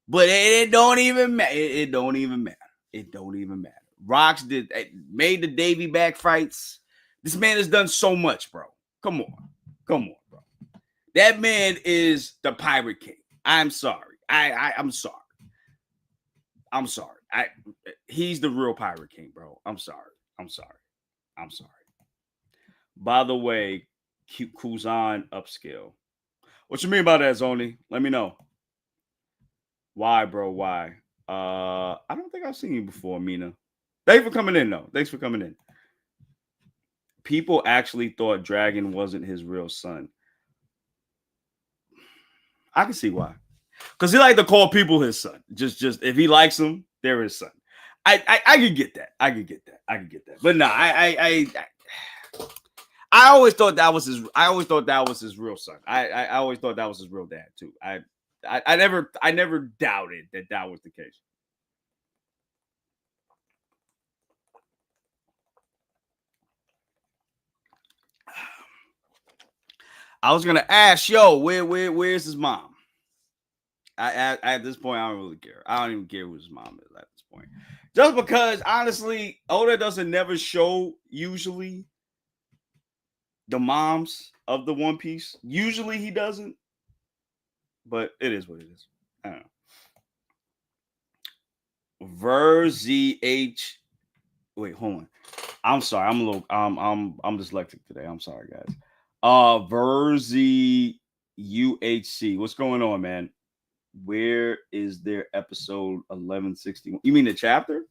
but it don't even matter. It don't even matter. It don't even matter. Rocks made the Davy back fights. This man has done so much, bro. Come on, bro. That man is the Pirate King. I'm sorry. I'm sorry. I'm sorry. He's the real Pirate King, bro. I'm sorry. By the way, Kuzan upscale. What you mean by that, Zoni? Let me know. Why, bro? Why? I don't think I've seen you before, Mina. Thanks for coming in, though. Thanks for coming in. People actually thought Dragon wasn't his real son. I can see why. Because he like to call people his son. Just if he likes them, they're his son. I could get that. I could get that. But no, I always thought that was his. I always thought that was his real son. I always thought that was his real dad too. I never doubted that was the case. I was gonna ask, where's his mom? At this point, I don't really care. I don't even care who his mom is at this point. Just because, honestly, Oda doesn't never show usually the moms of the One Piece. Usually he doesn't, but it is what it is. I don't know. VerZH. Wait, hold on. I'm sorry. I'm a little. I'm dyslexic today. I'm sorry, guys. VerZUHC. What's going on, man? Where is their episode 1161? You mean the chapter?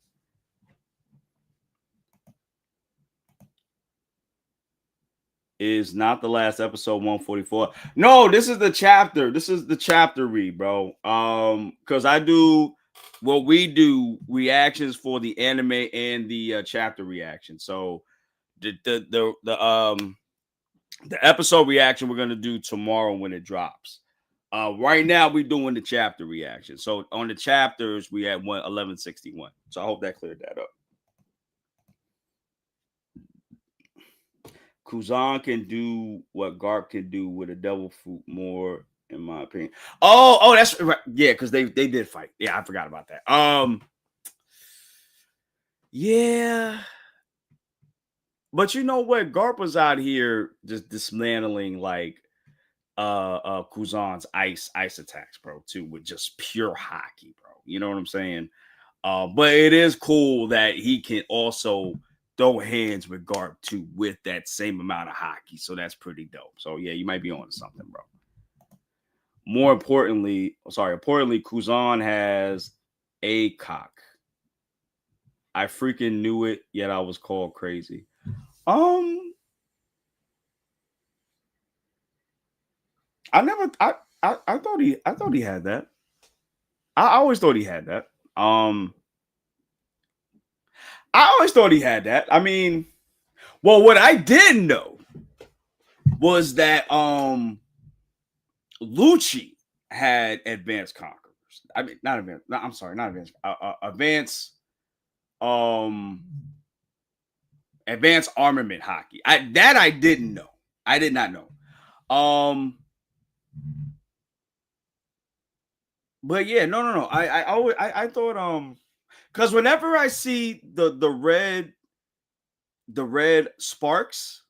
Is not the last episode 144. No, this is the chapter. This is the chapter read, bro. Because I do what we do reactions for the anime and the chapter reaction. So the episode reaction we're gonna do tomorrow when it drops. Right now we're doing the chapter reaction. So on the chapters we had 1161. So I hope that cleared that up. Kuzan can do what Garp can do with a devil fruit more, in my opinion. Oh, that's right. Yeah, because they did fight. Yeah, I forgot about that. Yeah. But you know what? Garp was out here just dismantling like Kuzan's ice attacks, bro, too, with just pure hockey, bro. You know what I'm saying? But it is cool that he can also throw hands with Garp too with that same amount of hockey. So that's pretty dope. So yeah, you might be on something, bro. Importantly, Kuzan has a cock. I freaking knew it, yet I was called crazy. I thought he had that. I always thought he had that. I always thought he had that. I mean, well, what I didn't know was that Lucci had advanced conquerors. I mean, not advanced. No, I'm sorry, not advanced. Advanced armament hockey. I didn't know. I did not know. But yeah, no. I thought because whenever I see the red sparks,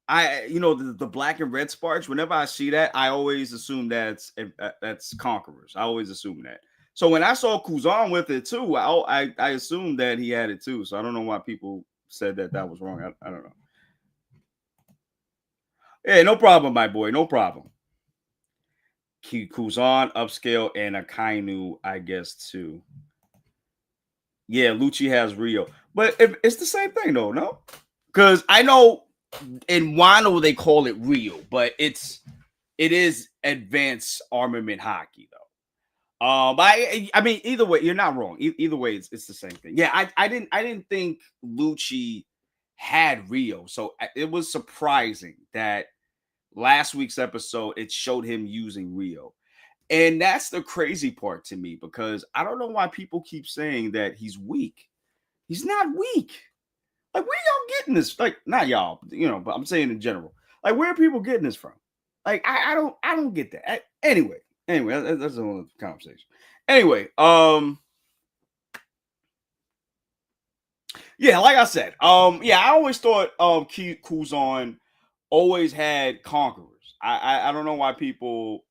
the black and red sparks. Whenever I see that, I always assume that's conquerors. I always assume that. So when I saw Kuzan with it too, I assumed that he had it too. So I don't know why people said that was wrong. I don't know. Yeah, no problem, my boy. No problem. Kuzan upscale and Akainu, I guess too. Yeah, Lucci has Rio, but it's the same thing though, no? Because I know in Wano they call it Rio, but it is advanced armament hockey though. But I mean, either way, you're not wrong. Either way, it's the same thing. Yeah, I didn't think Lucci had Rio, so it was surprising that last week's episode it showed him using Rio. And that's the crazy part to me because I don't know why people keep saying that he's weak. He's not weak. Like, where y'all getting this? Like, not y'all, but I'm saying in general. Like, where are people getting this from? Like, I don't get that. Anyway, that's another conversation. Anyway, yeah, like I said, yeah, I always thought Kuzan always had conquerors. I don't know why people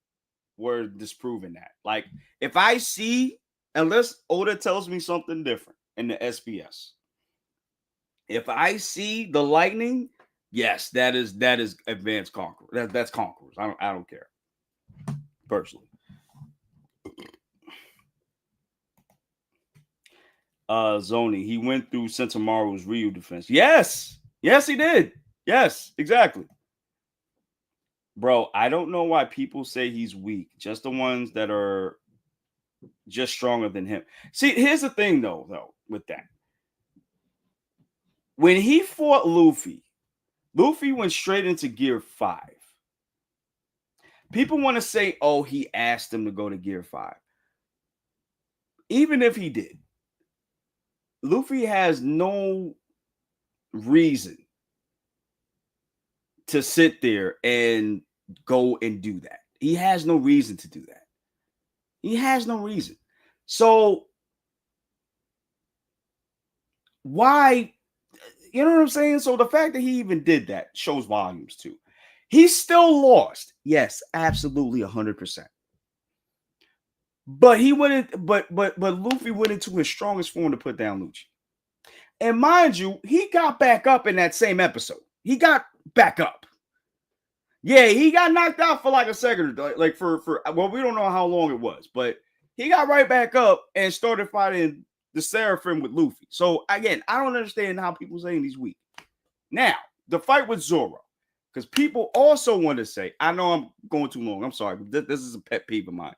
were disproving that. Like, if I see, unless Oda tells me something different in the SBS, if I see the lightning, yes, that is advanced conqueror. That's conquerors. I don't care personally. Zoni, he went through Sentamaru's Ryu defense. Yes, he did. Yes, exactly. Bro, I don't know why people say he's weak. Just the ones that are just stronger than him. See, here's the thing though, with that. When he fought Luffy went straight into Gear 5. People want to say, oh, he asked him to go to Gear 5. Even if he did, Luffy has no reason to sit there and go and do that. He has no reason to do that. He has no reason. So why, you know what I'm saying? So the fact that he even did that shows volumes too. He still lost. Yes, absolutely 100%. But he went in, but Luffy went into his strongest form to put down Lucci. And mind you, he got back up in that same episode. He got back up. Yeah, he got knocked out for like a second, like for well, we don't know how long it was, but he got right back up and started fighting the Seraphim with Luffy. So again, I don't understand how people saying he's weak. Now, the fight with Zoro, because people also want to say, I know I'm going too long. I'm sorry, but this is a pet peeve of mine.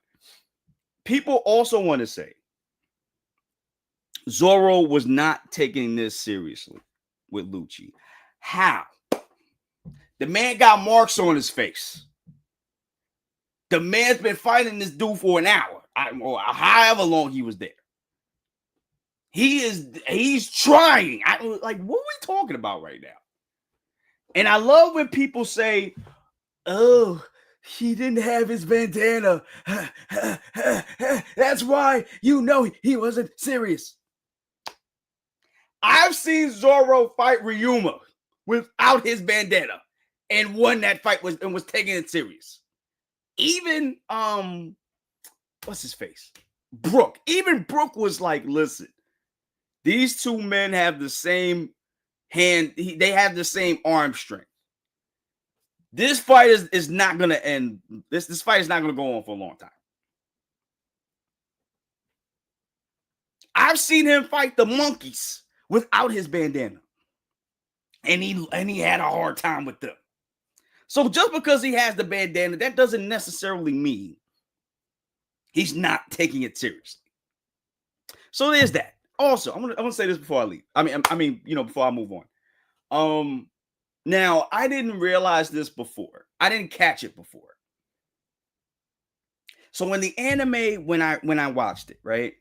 People also want to say Zoro was not taking this seriously with Lucci. How? The man got marks on his face. The man's been fighting this dude for an hour, or however long he was there. He's trying. Like, what are we talking about right now? And I love when people say, oh, he didn't have his bandana. That's why he wasn't serious. I've seen Zoro fight Ryuma without his bandana and won that fight was taking it serious. Even what's his face? Brook. Even Brook was like, listen, these two men have the same hand, they have the same arm strength. This fight is not gonna end. This fight is not gonna go on for a long time. I've seen him fight the monkeys without his bandana. And he had a hard time with them. So just because he has the bandana, that doesn't necessarily mean he's not taking it seriously. So there's that. Also, I'm gonna say this before I leave. I mean, before I move on. Now I didn't realize this before. I didn't catch it before. So in the anime, when I watched it, right,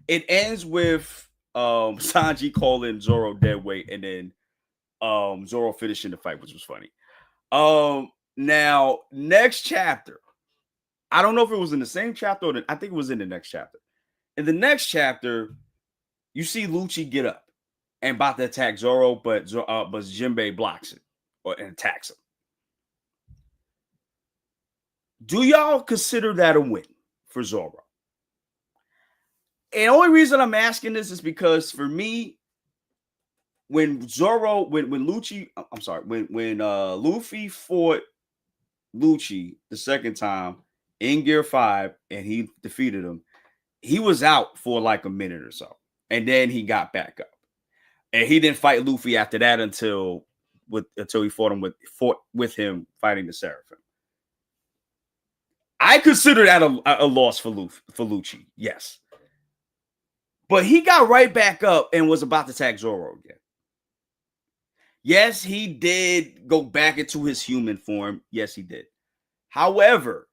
it ends with Sanji calling Zoro dead weight, and then Zoro finishing the fight, which was funny. Now next chapter, I don't know if it was in the same chapter or I think it was in the next chapter. In the next chapter, you see Lucci get up and about to attack Zoro, but Jinbei blocks it and attacks him. Do y'all consider that a win for Zoro? And the only reason I'm asking this is because for me, when Luffy fought Lucci the second time in Gear 5 and he defeated him, he was out for like a minute or so. and then he got back up. And he didn't fight Luffy after that until he fought with him fighting the Seraphim. I consider that a loss for Lucci, yes. But he got right back up and was about to attack Zoro again. Yes, he did go back into his human form. Yes, he did. However,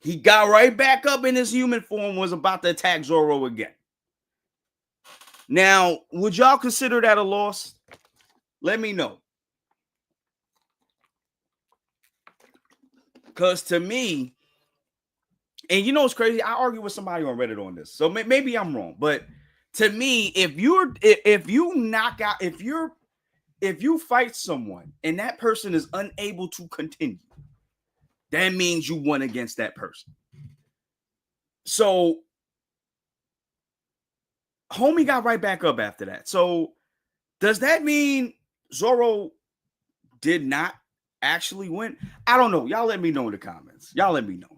he got right back up in his human form, was about to attack Zoro again. Now, would y'all consider that a loss? Let me know. Because to me, and you know what's crazy? I argue with somebody on Reddit on this, so maybe I'm wrong. But to me, if you fight someone and that person is unable to continue, that means you won against that person. So, homie got right back up after that. So, does that mean Zoro did not actually win? I don't know. Y'all let me know in the comments. Y'all let me know.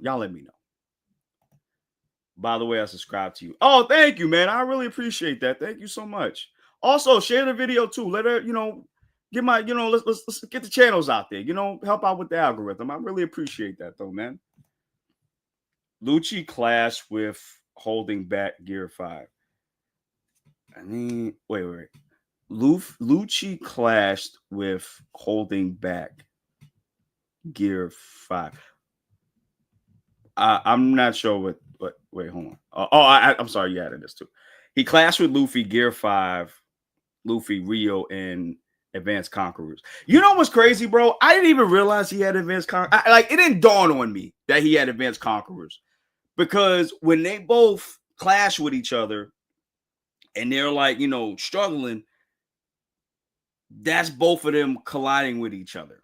By the way, I subscribe to you. Oh, thank you, man. I really appreciate that. Thank you so much. Also, share the video too. Let her, get my, let's get the channels out there. Help out with the algorithm. I really appreciate that though, man. Lucci clashed with holding back Gear 5. I mean, wait. Lucci clashed with holding back Gear 5. I'm not sure what. Wait, hold on. I'm sorry, you added this too. He clashed with Luffy, Gear 5, Luffy, Rio, and Advanced Conquerors. You know what's crazy, bro? I didn't even realize he had Advanced Conquerors. It didn't dawn on me that he had Advanced Conquerors, because when they both clash with each other and they're struggling, that's both of them colliding with each other,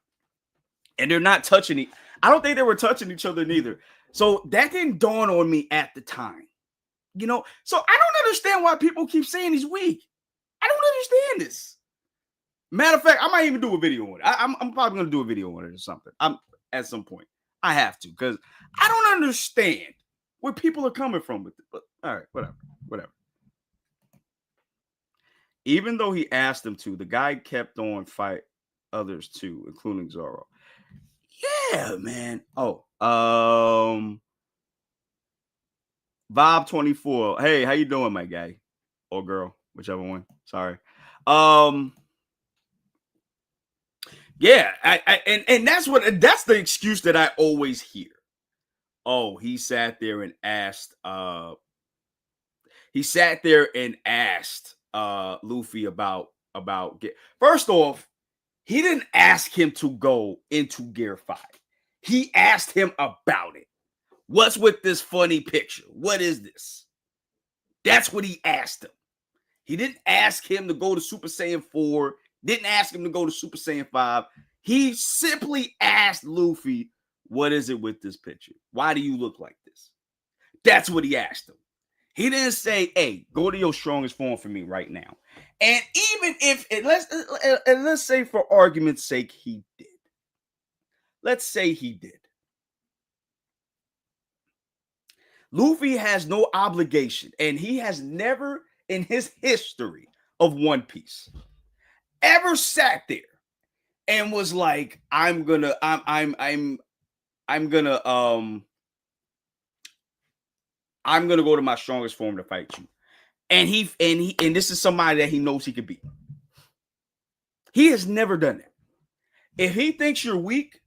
and they're not touching I don't think they were touching each other neither. So that didn't dawn on me at the time, So I don't understand why people keep saying he's weak. I don't understand this. Matter of fact, I might even do a video on it. I'm probably going to do a video on it or something. At some point. I have to, because I don't understand where people are coming from with it. But all right, whatever. Even though he asked him to, the guy kept on fight others too, including Zoro. Yeah, man. Oh, Bob 24. Hey, how you doing, my guy or girl, whichever one? Sorry. Yeah, and that's the excuse that I always hear. Oh, he sat there and asked Luffy about first off, he didn't ask him to go into Gear 5. He asked him about it. What's with this funny picture? What is this? That's what he asked him. He didn't ask him to go to Super Saiyan 4. Didn't ask him to go to Super Saiyan 5. He simply asked Luffy, what is it with this picture? Why do you look like this? That's what he asked him. He didn't say, hey, go to your strongest form for me right now. And even if, let's say for argument's sake, he did. Let's say he did. Luffy has no obligation, and he has never in his history of One Piece ever sat there and was like, I'm gonna go to my strongest form to fight you. And this is somebody that he knows he could beat. He has never done that. If he thinks you're weak,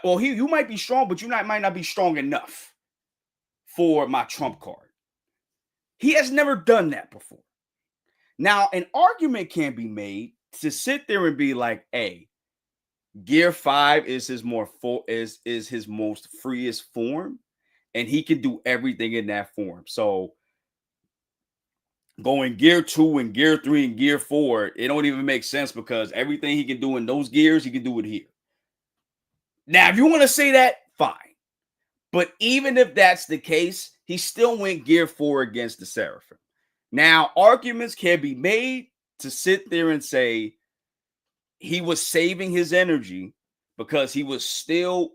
you might be strong, but might not be strong enough for my trump card. He has never done that before. Now, an argument can be made to sit there and be like, hey, Gear 5 is his his most freest form, and he can do everything in that form. So going Gear 2 and Gear 3 and Gear 4, it don't even make sense, because everything he can do in those gears, he can do it here. Now, if you want to say that, fine. But even if that's the case, he still went Gear 4 against the Seraphim. Now, arguments can be made to sit there and say he was saving his energy because he was still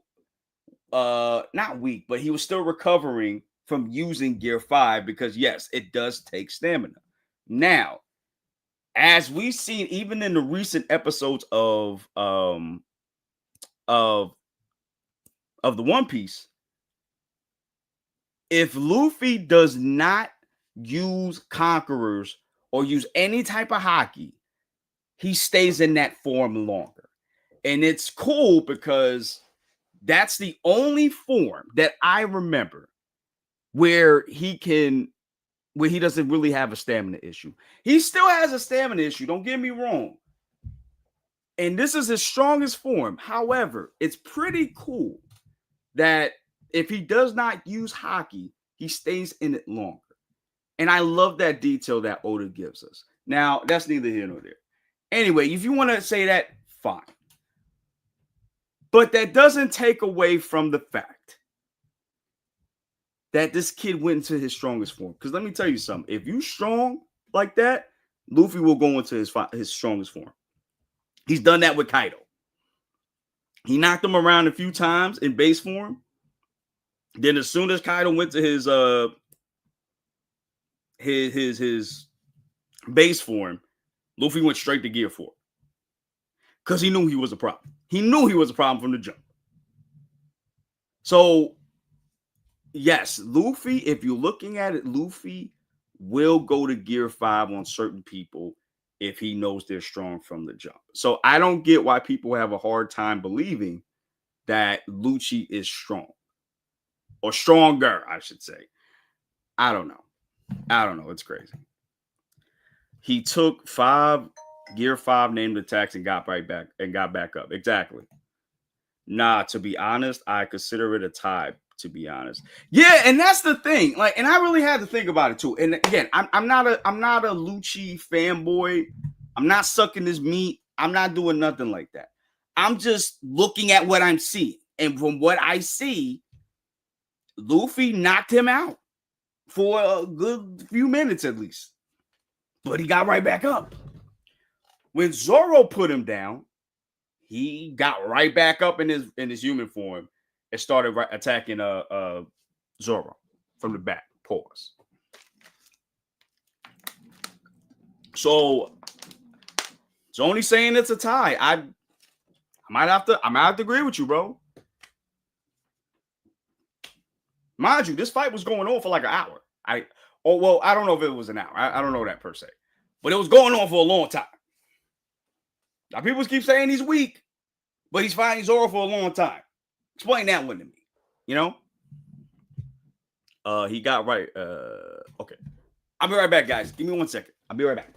not weak, but he was still recovering from using Gear 5 because yes, it does take stamina. Now, as we've seen even in the recent episodes of of the One Piece, if Luffy does not use conquerors or use any type of hockey, he stays in that form longer. And it's cool because that's the only form that I remember where he doesn't really have a stamina issue. He still has a stamina issue, don't get me wrong. And this is his strongest form. However, it's pretty cool that if he does not use hockey, he stays in it longer. And I love that detail that Oda gives us. Now, that's neither here nor there. Anyway, if you want to say that, fine. But that doesn't take away from the fact that this kid went into his strongest form. Because let me tell you something. If you strong like that, Luffy will go into his strongest form. He's done that with Kaido. He knocked him around a few times in base form. Then as soon as Kaido went to his base form, Luffy went straight to Gear 4. Because he knew he was a problem. He knew he was a problem from the jump. So, yes, Luffy, if you're looking at it, Luffy will go to Gear 5 on certain people if he knows they're strong from the jump. So I don't get why people have a hard time believing that Lucci is strong. Or stronger, I should say. I don't know. It's crazy. He took Gear 5 named attacks and got back up. Exactly. Nah, to be honest, I consider it a tie, to be honest. Yeah, and that's the thing. Like, and I really had to think about it too. And again, I'm not a Lucci fanboy. I'm not sucking his meat. I'm not doing nothing like that. I'm just looking at what I'm seeing. And from what I see, Luffy knocked him out for a good few minutes at least. But he got right back up. When Zoro put him down, he got right back up in his human form and started attacking Zoro from the back. Pause. So it's only saying it's a tie. I might have to agree with you, bro. Mind you, this fight was going on for like an hour. I don't know if it was an hour. I don't know that per se. But it was going on for a long time. Now people keep saying he's weak, but he's fighting Zoro for a long time. Explain that one to me. You know? He got right. Okay. I'll be right back, guys. Give me 1 second. I'll be right back.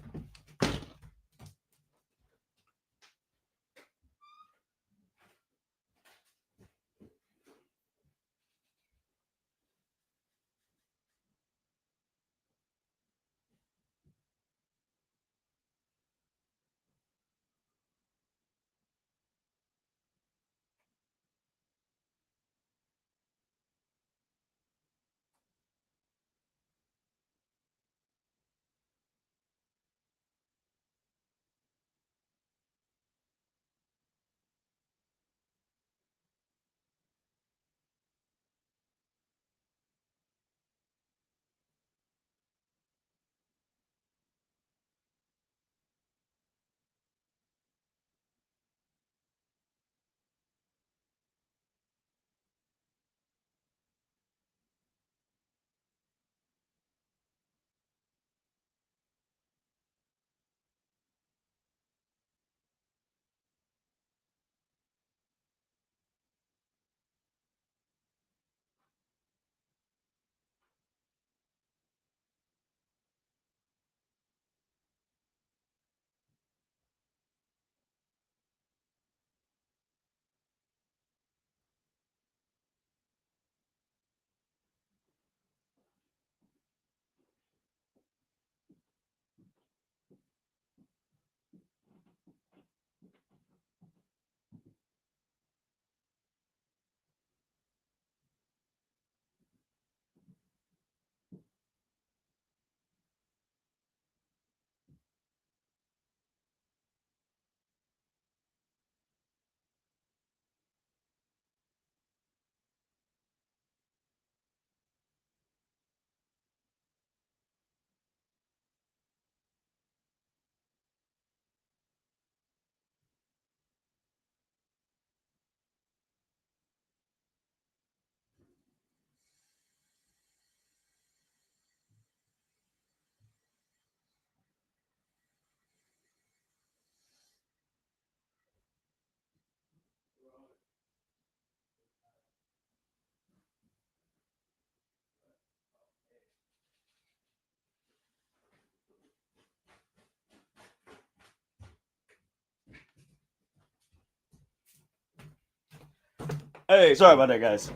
Hey, sorry about that, guys.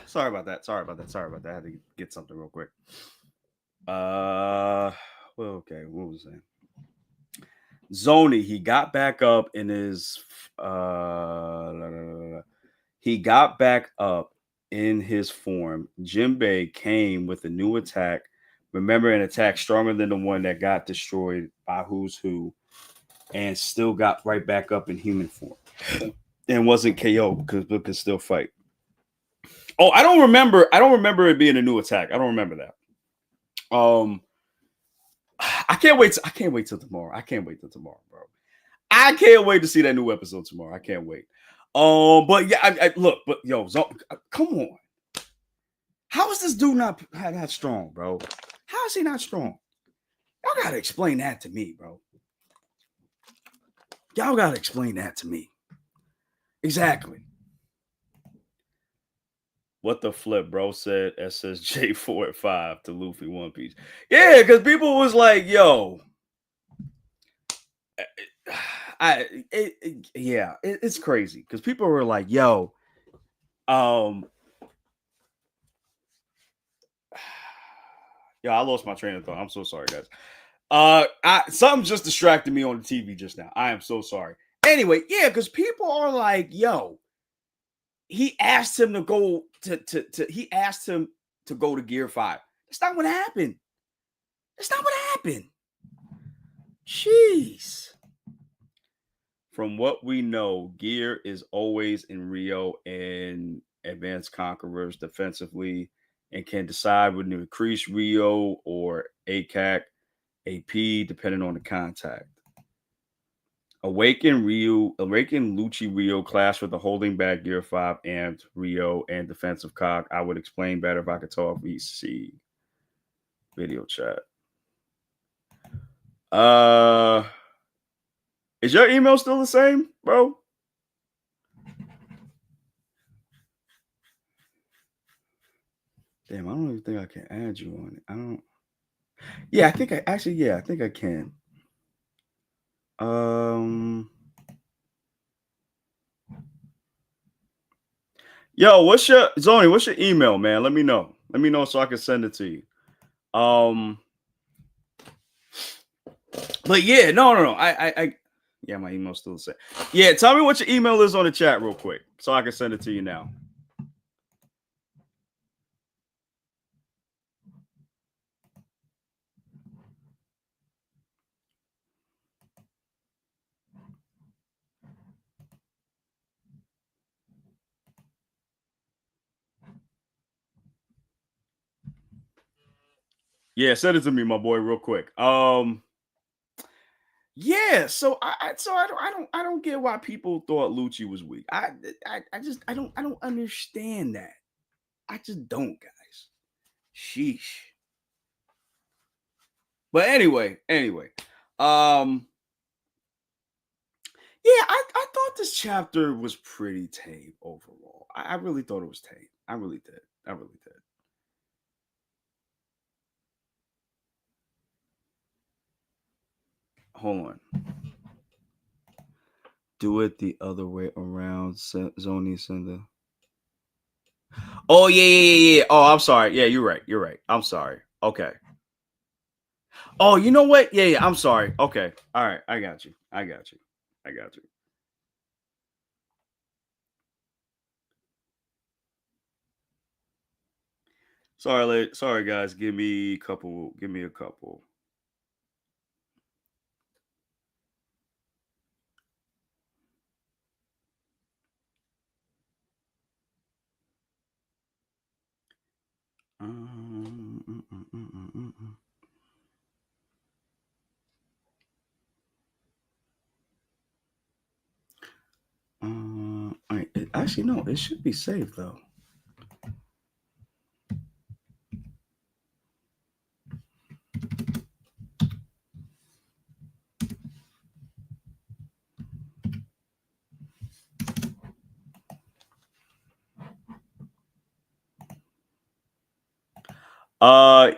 Sorry about that. I had to get something real quick. Well, okay, what was that? Zoni, he got back up in his he got back up in his form. Jinbei came with a new attack. Remember, an attack stronger than the one that got destroyed by Who's Who, and still got right back up in human form and wasn't KO because but could still fight. Oh, I don't remember. I don't remember it being a new attack. I don't remember that. I can't wait. I can't wait till tomorrow. I can't wait till tomorrow, bro. I can't wait to see that new episode tomorrow. I can't wait. But yeah, look, but yo, come on. How is this dude not strong, bro? How is he not strong? Y'all gotta explain that to me, bro. Y'all gotta explain that to me. Exactly. What the flip, bro? Said SSJ 4 at 5 to Luffy One Piece. Yeah, because people was like, yo. It's crazy because people were like, yo, I lost my train of thought. I'm so sorry, guys. Something just distracted me on the TV just now. I am so sorry. Anyway, yeah, because people are like, yo, he asked him to go he asked him to go to Gear 5. That's not what happened. That's not what happened. Jeez. From what we know, Gear is always in Rio and Advanced Conquerors defensively and can decide whether to increase Rio or ACAC, AP, depending on the contact. Awaken Lucci Rio clash with the holding back Gear 5 and Rio and defensive cog. I would explain better if I could talk VC. Video chat. Is your email still the same, bro? Damn, I don't even think I can add you on it. I don't. Yeah, I think I can. Yo, what's your email, man? Let me know. Let me know so I can send it to you. But yeah, no. Yeah, my email's still the same. Yeah, tell me what your email is on the chat real quick so I can send it to you now. Yeah, send it to me, my boy, real quick. Yeah, so I don't get why people thought Lucci was weak. I don't understand that. I just don't, guys. Sheesh. But anyway. Yeah, I thought this chapter was pretty tame overall. I really thought it was tame. I really did. Hold on. Do it the other way around, Zoni Sender. Oh, yeah. Oh, I'm sorry. Yeah, you're right. I'm sorry. Okay. Oh, you know what? Yeah. I'm sorry. Okay. All right. I got you. Sorry, guys. Give me a couple. Actually, no. It should be saved though.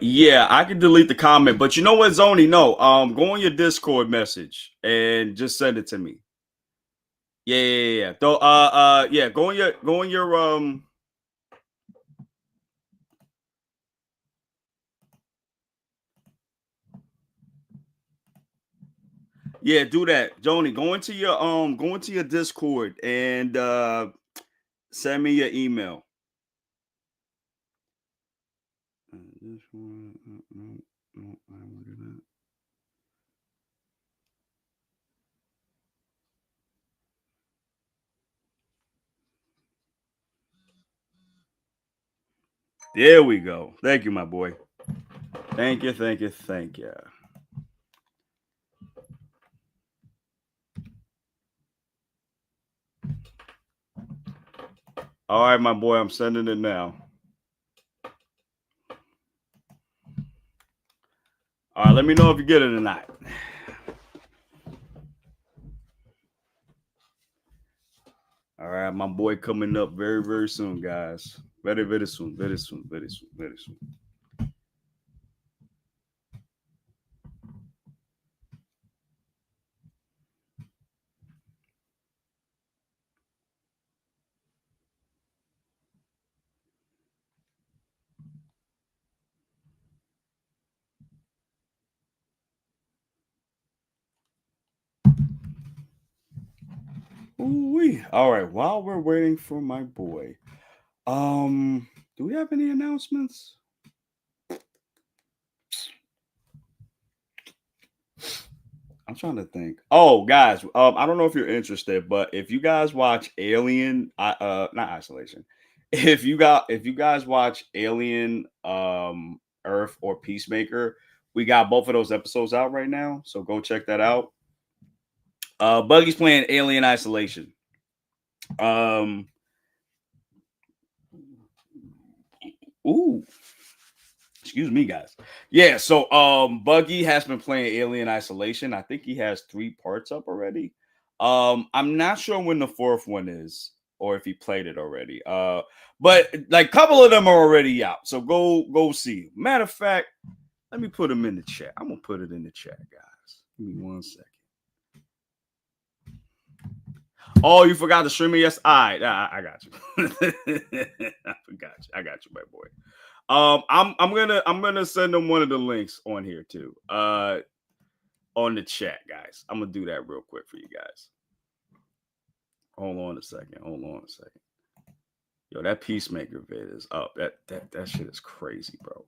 Yeah, I can delete the comment, but you know what, Zoni? No, go on your Discord message and just send it to me. Yeah. Though, yeah. Go on your. Yeah, do that, Joni. Go into your Discord and send me your email. This one, no, I don't want to do that. There we go. Thank you, my boy. Thank you. All right, my boy. I'm sending it now. All right, let me know if you get it or not. All right, my boy coming up very, very soon, guys. Very, very soon. Very soon. Very soon. Very soon. Ooh-wee. All right. While we're waiting for my boy, do we have any announcements? I'm trying to think. Oh, guys, I don't know if you're interested, but if you guys watch Alien, not Isolation, if you guys watch Alien, Earth or Peacemaker, we got both of those episodes out right now, so go check that out. Buggy's playing Alien Isolation. Ooh, excuse me, guys. Yeah, so Buggy has been playing Alien Isolation. I think he has 3 parts up already. I'm not sure when the 4th one is or if he played it already. But like a couple of them are already out. So go see. Matter of fact, let me put them in the chat. I'm gonna put it in the chat, guys. Give me 1 second. Oh, you forgot to stream it? Yes. All right, I got you. I got you, my boy. I'm gonna send them one of the links on here too. On the chat, guys. I'm gonna do that real quick for you guys. Hold on a second. Yo, that Peacemaker vid is up. That shit is crazy, bro.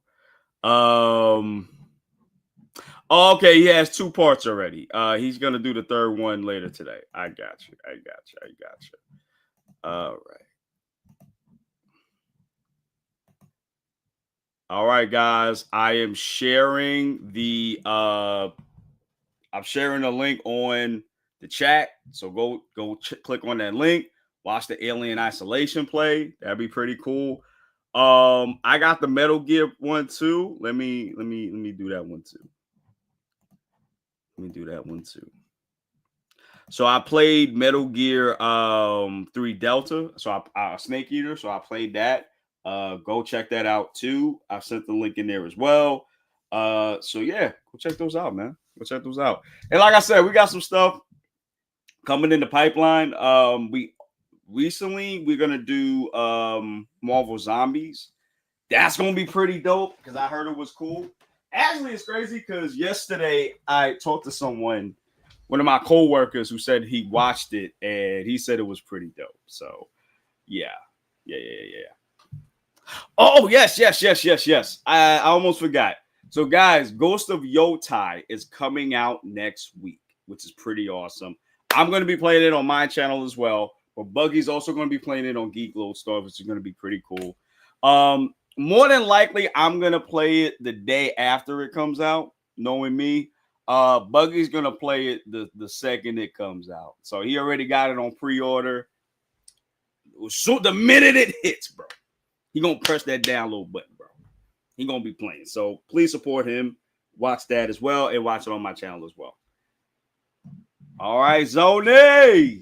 Okay, he has 2 parts already. He's gonna do the 3rd one later today. I got you. All right. All right, guys. I am sharing the I'm sharing a link on the chat. So go click on that link. Watch the Alien Isolation play. That'd be pretty cool. I got the Metal Gear one too. Let me do that one too. Let me do that one too. So I played Metal Gear 3 Delta. So I Snake Eater. So I played that. Go check that out too. I sent the link in there as well. So yeah, go check those out, man. Go check those out. And like I said, we got some stuff coming in the pipeline. We're gonna do Marvel Zombies. That's gonna be pretty dope because I heard it was cool. Actually, it's crazy because yesterday I talked to one of my coworkers who said he watched it and he said it was pretty dope. So yeah. Oh, yes. I almost forgot. So, guys, Ghost of Yotai is coming out next week, which is pretty awesome. I'm going to be playing it on my channel as well, but Buggy's also going to be playing it on Geek Lodestar, which is going to be pretty cool. More than likely, I'm going to play it the day after it comes out, knowing me. Buggy's going to play it the second it comes out. So he already got it on pre-order. So the minute it hits, bro, he gonna press that download button, bro. He gonna be playing. So please support him. Watch that as well, and watch it on my channel as well. All right, Zony,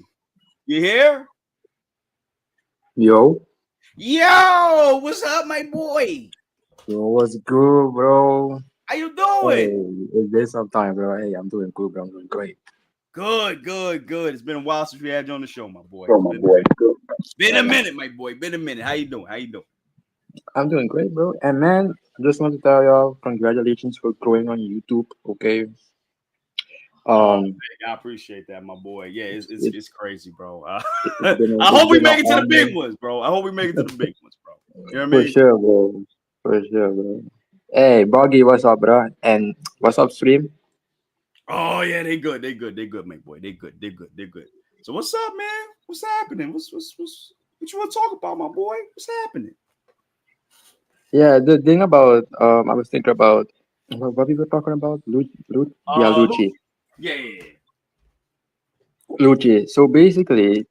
you here? Yo, What's up, my boy? what's good, bro? How you Hey, doing? it's been some time, bro. Hey, I'm doing good, bro. I'm doing great. Good, good, good. It's been a while since we had you on the show, my boy. Oh, my boy. Been a minute, my boy. Been a minute. How you doing? How you doing? I'm doing great, bro. And man, I just want to tell y'all congratulations for growing on YouTube. Okay. Oh, Um, man, I appreciate that, my boy. Yeah, it, it's crazy, bro. it's been I hope we an make it to the honor big ones, bro. I hope we make it to the big ones, bro. You know what I for mean? sure, bro. For sure, bro. Hey, Boggy, what's up, bro? And what's up, stream? Oh yeah, they good. They good. They good, my boy. They good. They good. They good. So what's up, man? What's happening? What you want to talk about, my boy? What's happening? Yeah, the thing about I was thinking about what we were talking about. Yeah, Luke. Lucci. Yeah. Lucci. So basically,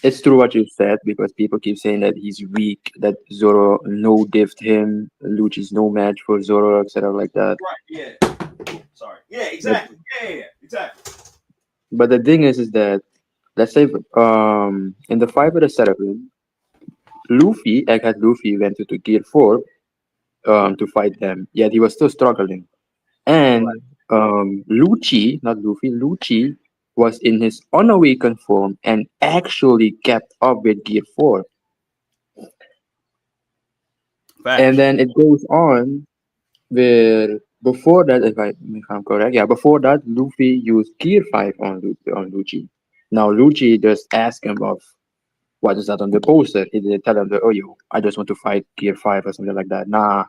it's true what you said because people keep saying that he's weak, that Zoro no diffed him, Lucci's no match for Zoro, etc. like that. Right. Yeah. Sorry. Yeah. But Exactly. Yeah. Exactly. but the thing is that let's say in the fight with the Seraphim, Luffy, Egghead Luffy went to Gear 4 to fight them, yet he was still struggling. Right. And Lucci, not Luffy, Lucci was in his unawakened form and actually kept up with Gear 4. And Facts. then it goes on where before that, if I'm correct, yeah, before that, Luffy used Gear 5 on Lucci. Now Lucci just asked him of what is that on the poster. He didn't tell him that, oh, yo, I just want to fight Gear 5 or something like that. Nah,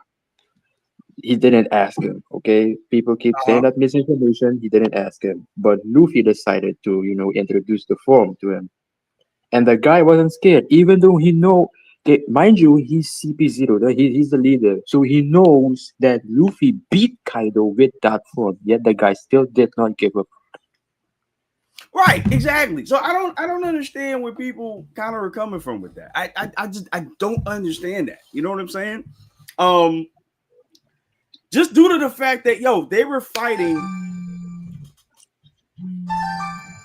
he didn't ask him. Okay, people keep saying Uh-huh. that misinformation. He didn't ask him, but Luffy decided to, introduce the form to him, and the guy wasn't scared, even though he know. Okay, mind you, he's CP0. He's the leader, so he knows that Luffy beat Kaido with that form. Yet the guy still did not give up. Right, exactly. So I don't understand where people kind of are coming from with that. I don't understand that. You know what I'm saying? Um, just due to the fact that they were fighting.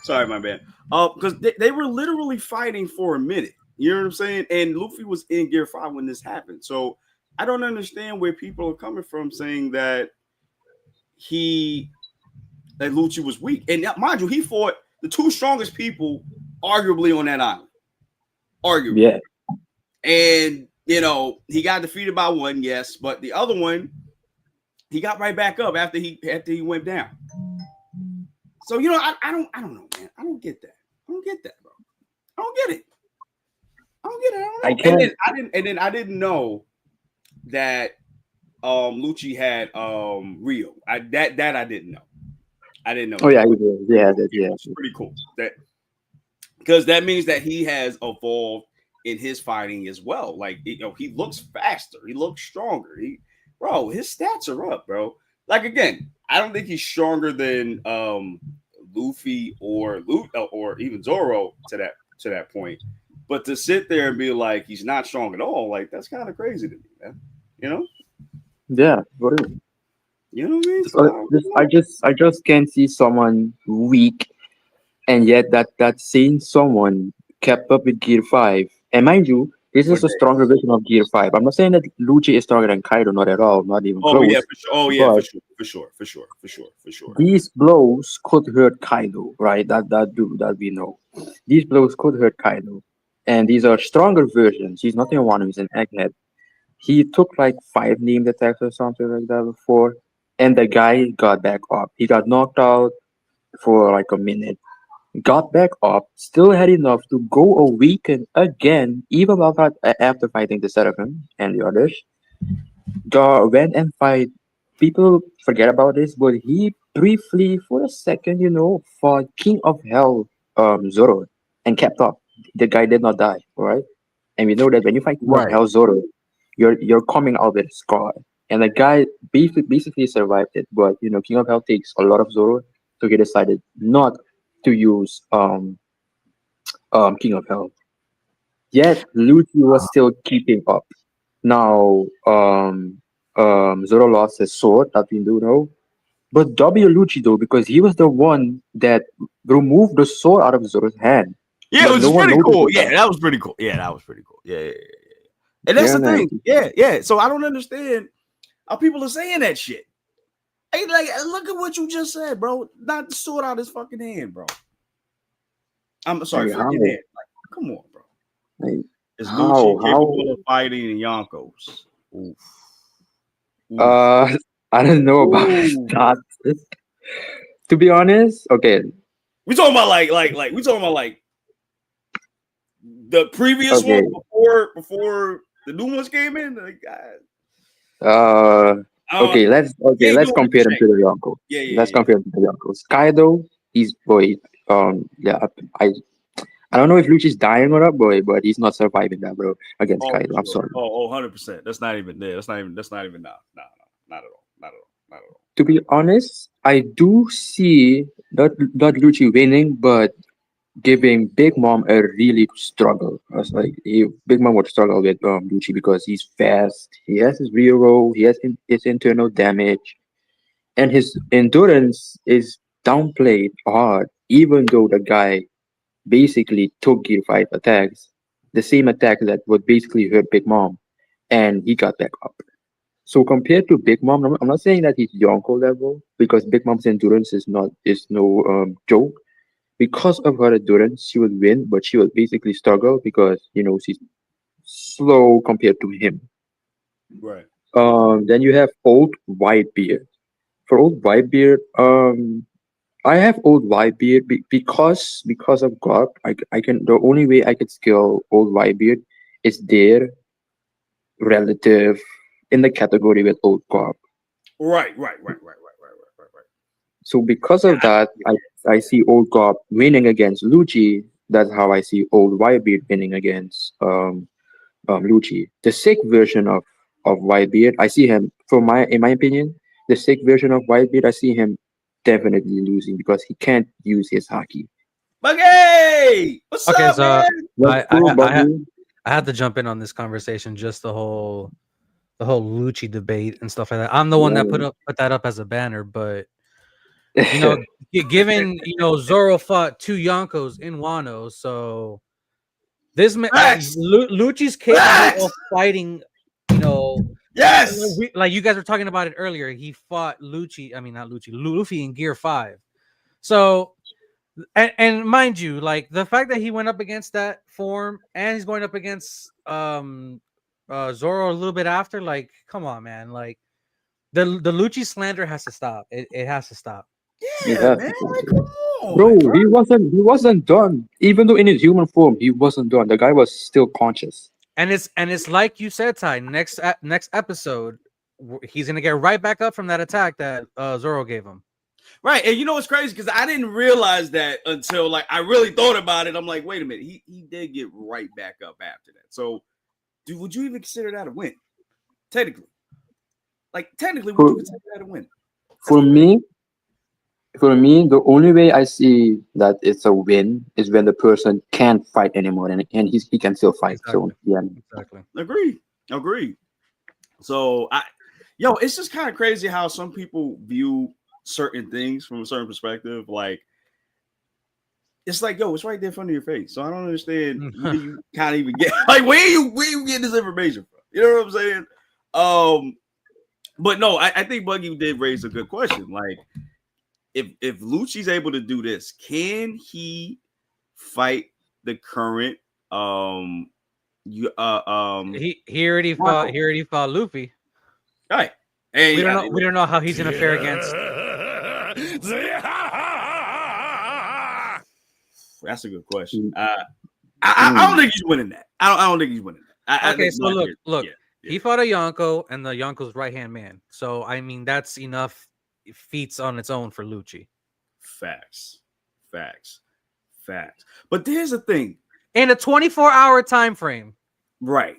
Sorry, my bad. Because they were literally fighting for a minute. You know what I'm saying? And Luffy was in Gear 5 when this happened. So I don't understand where people are coming from saying that Lucci was weak. And mind you, he fought the two strongest people arguably on that island. Arguably. Yeah, And he got defeated by one, yes, but the other one, he got right back up after he went down. So I don't know, man. I don't get that. I don't get that, bro. I don't get it. I don't get it. I don't I know. And can't. then I didn't know that Lucci had Rio. That I didn't know. I didn't know Oh that. yeah, he did. He has it. Yeah. Which is pretty cool. That because that means that he has evolved in his fighting as well. Like he looks faster, he looks stronger. His stats are up, bro. Like again, I don't think he's stronger than Luffy or even Zoro to that point. But to sit there and be like he's not strong at all, like that's kind of crazy to me, man. You know, Yeah. What is you know what I mean? So So I just can't see someone weak, and yet that same someone kept up with Gear 5. And mind you, this for is a stronger days. version of Gear 5. I'm not saying that Lucci is stronger than Kaido, not at all, not even Oh yeah, close. for sure. Oh yeah, But for sure. these blows could hurt Kaido, right? That we know. These blows could hurt Kaido. And these are stronger versions. He's not the one who's an egghead. He took like 5 named attacks or something like that before, and the guy got back up. He got knocked out for like a minute, got back up, still had enough to go awaken again, even after fighting the Seraphim and the others. Went and fight. People forget about this, but he briefly, for a second, fought King of Hell, Zoro, and kept up. The guy did not die, alright? And we know that when you fight King of Right. Hell Zoro, you're coming out with a scar. And the guy basically survived it, but King of Hell takes a lot of Zoro, so he decided not to use King of Hell. Yet Luffy was still keeping up. Now Zoro lost his sword, that we do know. But W Lucci though, because he was the one that removed the sword out of Zoro's hand. Yeah, it But no was one pretty noticed cool. that. Yeah, that was pretty cool. Yeah, that was pretty cool. Yeah. And that's Yeah, the man. thing. Yeah. So I don't understand how people are saying that shit. Hey, like, look at what you just said, bro. Not the sword out his fucking hand, bro. I'm sorry, Like fucking how? hand. Like, come on, bro. Like Is Lucci how? capable of fighting Yonkos? Oof. Oof. Uh, I don't know about Ooh. that. To be honest, okay, We talking about like we talking about like the previous one okay. before the new ones came in. Like, Uh, I okay. you ain't Let's doing it the compare them same. to the Yonkos. Yeah, yeah, Let's yeah. compare them to the Yonkos. Kaido, he's boy. Yeah, I don't know if Lucci's dying or not, boy, but he's not surviving that, bro. Against Oh, for Kaido, I'm sure. sorry. Oh, 100%. That's not even there. That's not even no, not at all. Not at all. Not at all. To Not be at all. honest, I do see not Lucci winning, but giving Big Mom a really struggle. I was like, Big Mom would struggle with Lucci because he's fast. He has his rear roll. He has his internal damage, and his endurance is downplayed hard. Even though the guy basically took Gear 5 attacks, the same attacks that would basically hurt Big Mom, and he got back up. So compared to Big Mom, I'm not saying that he's Yonko level because Big Mom's endurance is no joke. Because of her endurance, she would win, but she would basically struggle because she's slow compared to him. Right. Then you have old Whitebeard. For old Whitebeard, I have old Whitebeard because of God. I can the only way I could skill old Whitebeard is their relative in the category with old God. Right. So because Yeah, of that, I see old Gob winning against Lucci. That's how I see old Whitebeard winning against Lucci. The sick version of Whitebeard, I see him for my in my opinion, the sick version of Whitebeard, I see him definitely losing because he can't use his haki. Buggy! What's Okay, up, so man? What's cool, Buggy? I had to jump in on this conversation, just the whole Lucci debate and stuff like that. I'm the one that Yeah. put that up as a banner, but you know, given Zoro fought two Yonkos in Wano, so this man Facts! Lucci's capable of Facts! fighting. Yes! Like you guys were talking about it earlier. He fought Lucci. I mean, not Lucci, Luffy in Gear 5. So and mind you, like the fact that he went up against that form and he's going up against Zoro a little bit after, like, come on, man. Like the Lucci slander has to stop. It has to stop. Yeah, Yeah. man. Like, come on, Bro, bro. he wasn't done. Even though in his human form, he wasn't done. The guy was still conscious. And it's like you said, Ty. Next episode, he's gonna get right back up from that attack that Zoro gave him. Right. And you know what's crazy? Because I didn't realize that until like I really thought about it. I'm like, wait a minute. He did get right back up after that. So would you even consider that a win? Technically. Like technically, would For you consider that a win? That's for the thing. me, For me, the only way I see that it's a win is when the person can't fight anymore and he can still fight. So Exactly. yeah, Exactly. Agree. So it's just kind of crazy how some people view certain things from a certain perspective. Like it's like, yo, it's right there in front of your face. So I don't understand where you kind of even get like where you getting this information from. You know what I'm saying? But no, I think Buggy did raise a good question. Like, if Lucci's able to do this, can he fight the current you He already fought. Marco? He already fought Luffy. Right. Hey, We don't know. We don't know how he's gonna fare against. that's a good question. Mm, I don't mm, think he's winning that. I don't think he's winning that. I Okay, think so Blackbeard. look. Yeah. He fought a Yonko, and the Yonko's right hand man. So I mean, that's enough feats on its own for Lucci Facts. But here's the thing. in a 24-hour time frame. Right.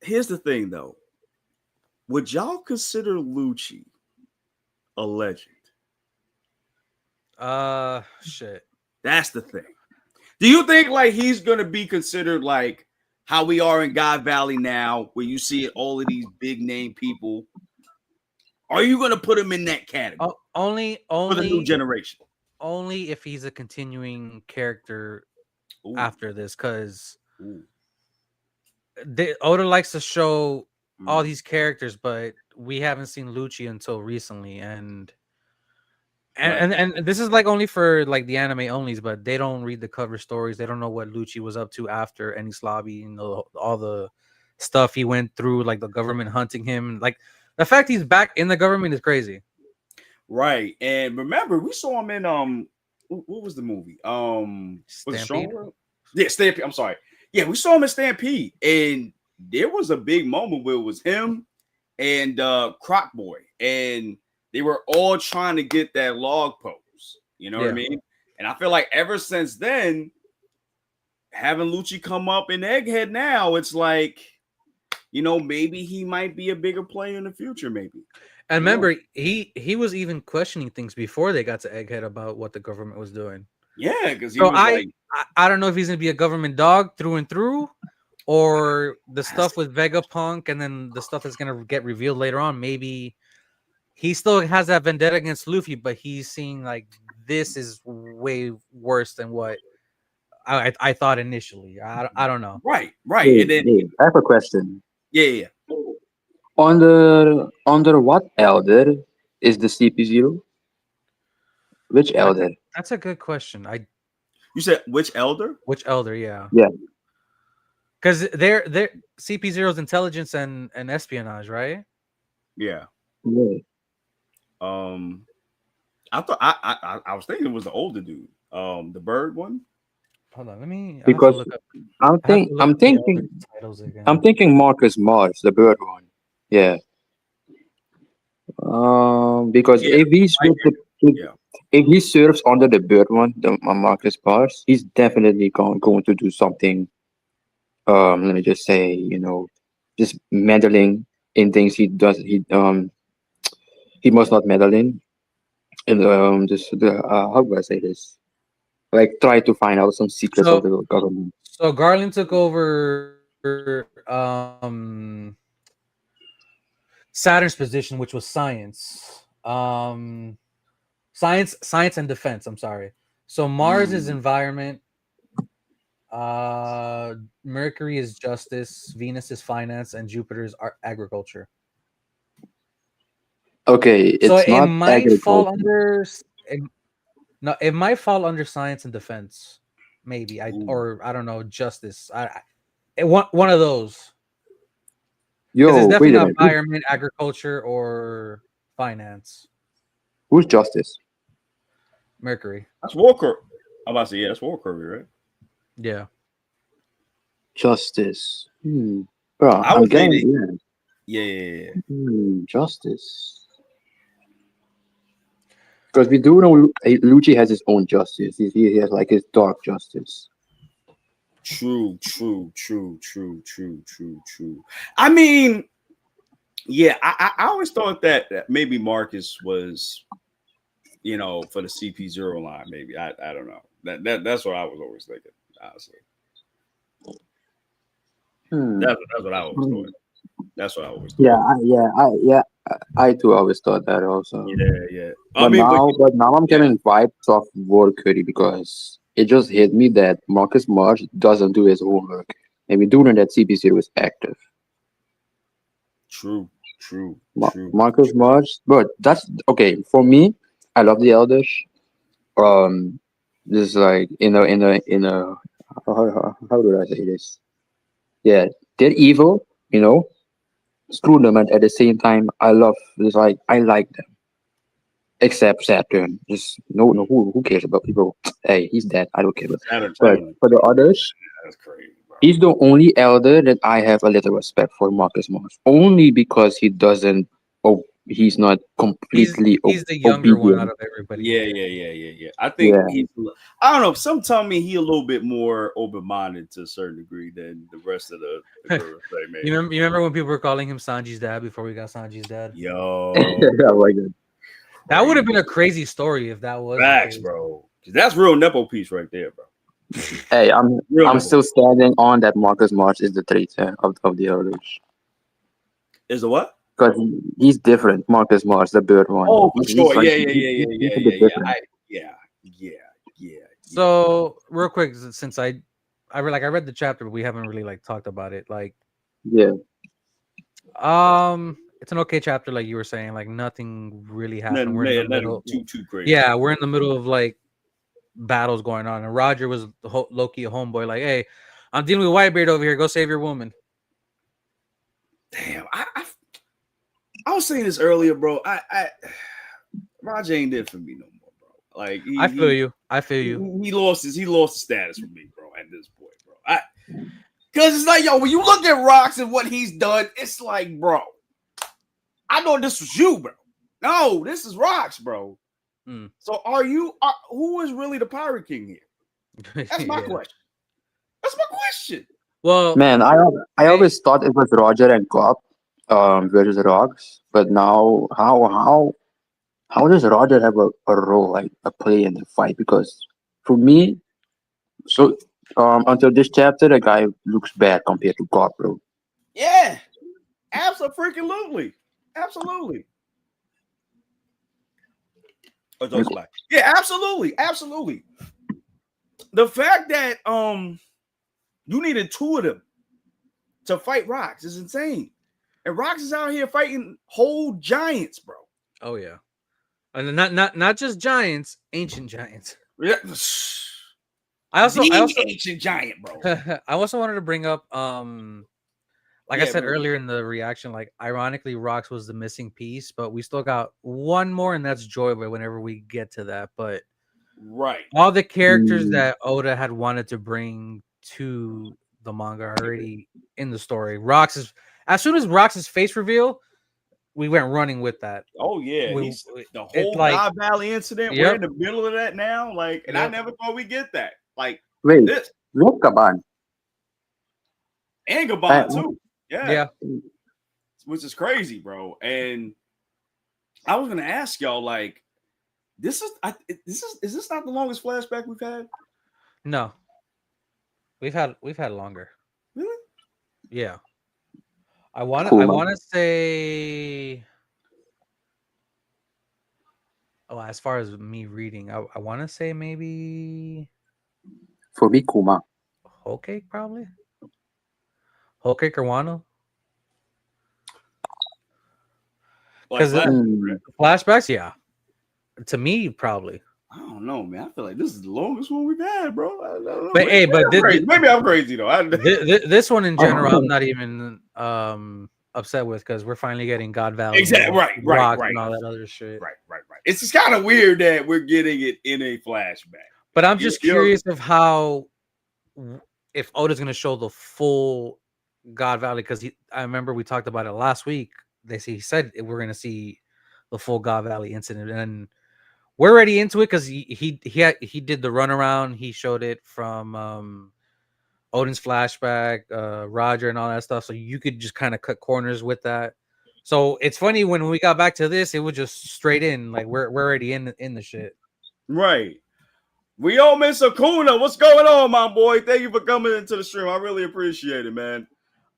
Here's the thing, though. Would y'all consider Lucci a legend? Shit. That's the thing. Do you think like he's gonna be considered like how we are in God Valley now, where you see all of these big name people? Are you gonna put him in that category Only, for the new generation? only if he's a continuing character Ooh, after this, because ooh, Oda likes to show all mm. these characters, but we haven't seen Lucci until recently, and Right. and this is like only for like the anime onlys, but they don't read the cover stories. They don't know what Lucci was up to after Enies Lobby, all the stuff he went through, like the government hunting him. Like the fact he's back in the government is crazy. Right. And remember, we saw him in what was the movie? Was it Stampede. Strong? Yeah, Stampede. I'm sorry. Yeah, we saw him in Stampede, and there was a big moment where it was him and Croc Boy, and they were all trying to get that log pose. You know what I Yeah. mean? And I feel like ever since then, having Lucci come up in Egghead now, it's like, maybe he might be a bigger player in the future, maybe. And Who knows? remember, he was even questioning things before they got to Egghead about what the government was doing. Yeah, because he So was like, I don't know if he's gonna be a government dog through and through, or the stuff with Vegapunk and then the stuff that's gonna get revealed later on. Maybe he still has that vendetta against Luffy, but he's seeing like this is way worse than what I thought initially. I don't know. right. Hey, And then, hey, I have a question. yeah. Under what elder is the CP0? Which elder? That's a good question. You said which elder? Which elder? Yeah, Yeah. because they're CP0's intelligence and espionage, right? Yeah. Yeah. I thought I was thinking it was the older dude. The bird one. Hold on, let me. I have to Because look up. I'm I have to think look I'm up the elder thinking titles again. I'm thinking Marcus Mars, the bird one. Yeah. Because Yeah, yeah. if he serves under the bird one, the Marcus Mars, he's definitely going to do something. Let me just say, just meddling in things he must not meddle in. And just how do I say this? Like try to find out some secrets of So the government. so Garland took over Saturn's position, which was science. Science and defense, I'm sorry. So Mars is environment, Mercury is justice, Venus is finance, and Jupiter is agriculture. Okay, So it's it not might fall agriculture. under no, it might fall under science and defense, maybe. Ooh. Or I don't know, justice. One of those, because it's Yo, definitely wait a not minute. environment, agriculture, or finance. Who's Justice? Mercury. That's Walker. I'm about to say, yeah, that's Walker, right? Yeah. Justice. Bro, I I'm would say getting that, yeah. Justice. Because we do know Lucci has his own justice. He has like his dark justice. True. I mean, yeah, I always thought that maybe Marcus was, for the CP0 line, maybe. I don't know. That's what I was always thinking, honestly. Hmm. That's what I always Hmm. thought. That's what I always Yeah, thought. I too always thought that also. Yeah. I mean, But now I'm yeah, getting vibes of War Curry because it just hit me that Marcus March doesn't do his homework. And we do know that CP0 is active. true. Marcus March, but that's okay for me. I love the Elders. Just like how do I say this? Yeah, they're evil, screw them, and at the same time, I love. It's like I like them. Except Saturn, just no, who cares about people? Hey, he's dead. I don't care. But Saturn, for the others, that's crazy, bro. he's the only elder that I have a little respect for, Marcus Mars. Only because he doesn't. Oh, he's not completely He's the younger one out obedient. of everybody. Yeah. I think Yeah. I don't know. Some tell me he a little bit more open minded to a certain degree than the rest of the girls. Say maybe. You remember when people were calling him Sanji's dad before we got Sanji's dad? Yo, Yeah, like that. That would have been a crazy story if that was the facts, case. bro. 'Cause that's real nepo piece right there, bro. Hey, I'm Real I'm nepo. still standing on that Marcus March is the traitor of the elders. Is the what? Because he's different, Marcus Mars, the bird one. Oh, for He's sure. like he's a bit Yeah. different. Yeah. So real quick, since I read the chapter, but we haven't really like talked about it. Like, Yeah. it's an okay chapter, like you were saying. Like nothing really happened. Nothing, We're in the nothing middle. too crazy. Yeah, we're in the middle of like battles going on, and Roger was low-key a homeboy. Like, hey, I'm dealing with Whitebeard over here. Go save your woman. Damn, I was saying this earlier, bro. Roger ain't there for me no more, bro. Like I feel you. I feel you. He lost his status for me, bro. At this point, bro. Because it's like, yo, when you look at Rocks and what he's done, it's like, bro, I know this was you, bro. No, this is Rocks, bro. Mm. So who is really the Pirate King here? That's my question. That's my question. Well, Man, I always thought it was Roger and Cobb versus Rocks, but now how does Roger have a role, like a play in the fight? Because for me, so until this chapter, the guy looks bad compared to Cobb, bro. Yeah, absolutely. Absolutely. Oh, those black. Yeah, absolutely. The fact that you needed two of them to fight Rocks is insane. And Rocks is out here fighting whole giants, bro. oh yeah, and not just giants, ancient giants. Yeah. I also ancient giant, bro. I also wanted to bring up like I Yeah, said bro. earlier in the reaction, like ironically Rocks was the missing piece, but we still got one more, and that's Joyboy whenever we get to that. But Right. all the characters Mm. that Oda had wanted to bring to the manga are already in the story. Rocks is as soon as Rocks' face reveal, we went running with that. Oh yeah, It's the whole like God Valley incident. Yep. We're in the middle of that now. Like, and I Yep. never thought we get that. Like Wait, this look, Kaban. and Gabon too. yeah. Which is crazy, bro. And I was gonna ask y'all, like, is this not the longest flashback we've had? No. We've had longer. Really? Yeah. I want Kuma. to say as far as me reading, I want to say maybe For me, Kuma. Whole Cake probably. Whole Cake or Wano? Like, Flashbacks, yeah. To me, probably. I don't know, man. I feel like this is the longest one we've had, bro. I don't know. But hey, but maybe I'm crazy though. This one in general, I'm not even upset with because we're finally getting God Valley, exactly right, and all that other shit. Right. It's just kind of weird that we're getting it in a flashback. But I'm just curious of how if Oda's gonna show the full God Valley because I remember we talked about it last week. He said we're gonna see the full God Valley incident, and we're already into it because he did the runaround. He showed it from Odin's flashback, Roger, and all that stuff. So you could just kind of cut corners with that. So it's funny when we got back to this, it was just straight in. Like we're already in the shit. Right. We all miss Akuna. What's going on, my boy? Thank you for coming into the stream. I really appreciate it, man.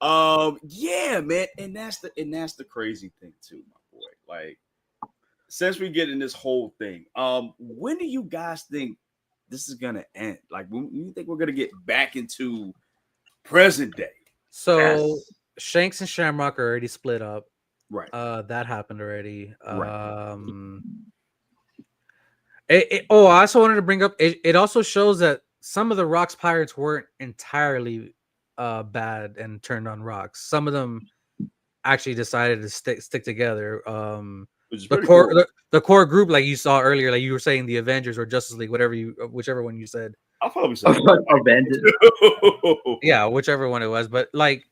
Yeah, man, and that's the crazy thing too, my boy. Like, since we get in this whole thing, when do you guys think this is gonna end? Like, when you think we're gonna get back into present day? So Shanks and Shamrock are already split up. Right. That happened already. Right. I also wanted to bring up. It also shows that some of the Rocks pirates weren't entirely bad and turned on Rocks. Some of them actually decided to stick together. The core group, like you saw earlier, like you were saying, the Avengers or Justice League, whichever one you said. I'll probably say Avengers. Yeah, whichever one it was. But like,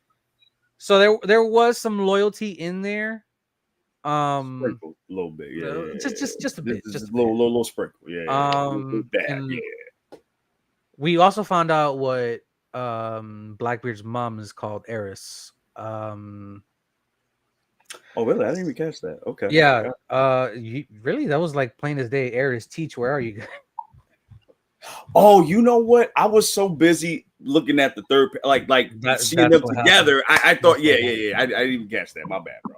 so there was some loyalty in there. A little bit, yeah. Just a bit, just a little sprinkle, yeah. We also found out what Blackbeard's mom is called, Eris. Oh, really? I didn't even catch that. Okay. Yeah. Really? That was like plain as day. Eris, teach. Where are you? Oh, you know what? I was so busy looking at the third, seeing them together. I thought, yeah. I didn't even catch that. My bad, bro.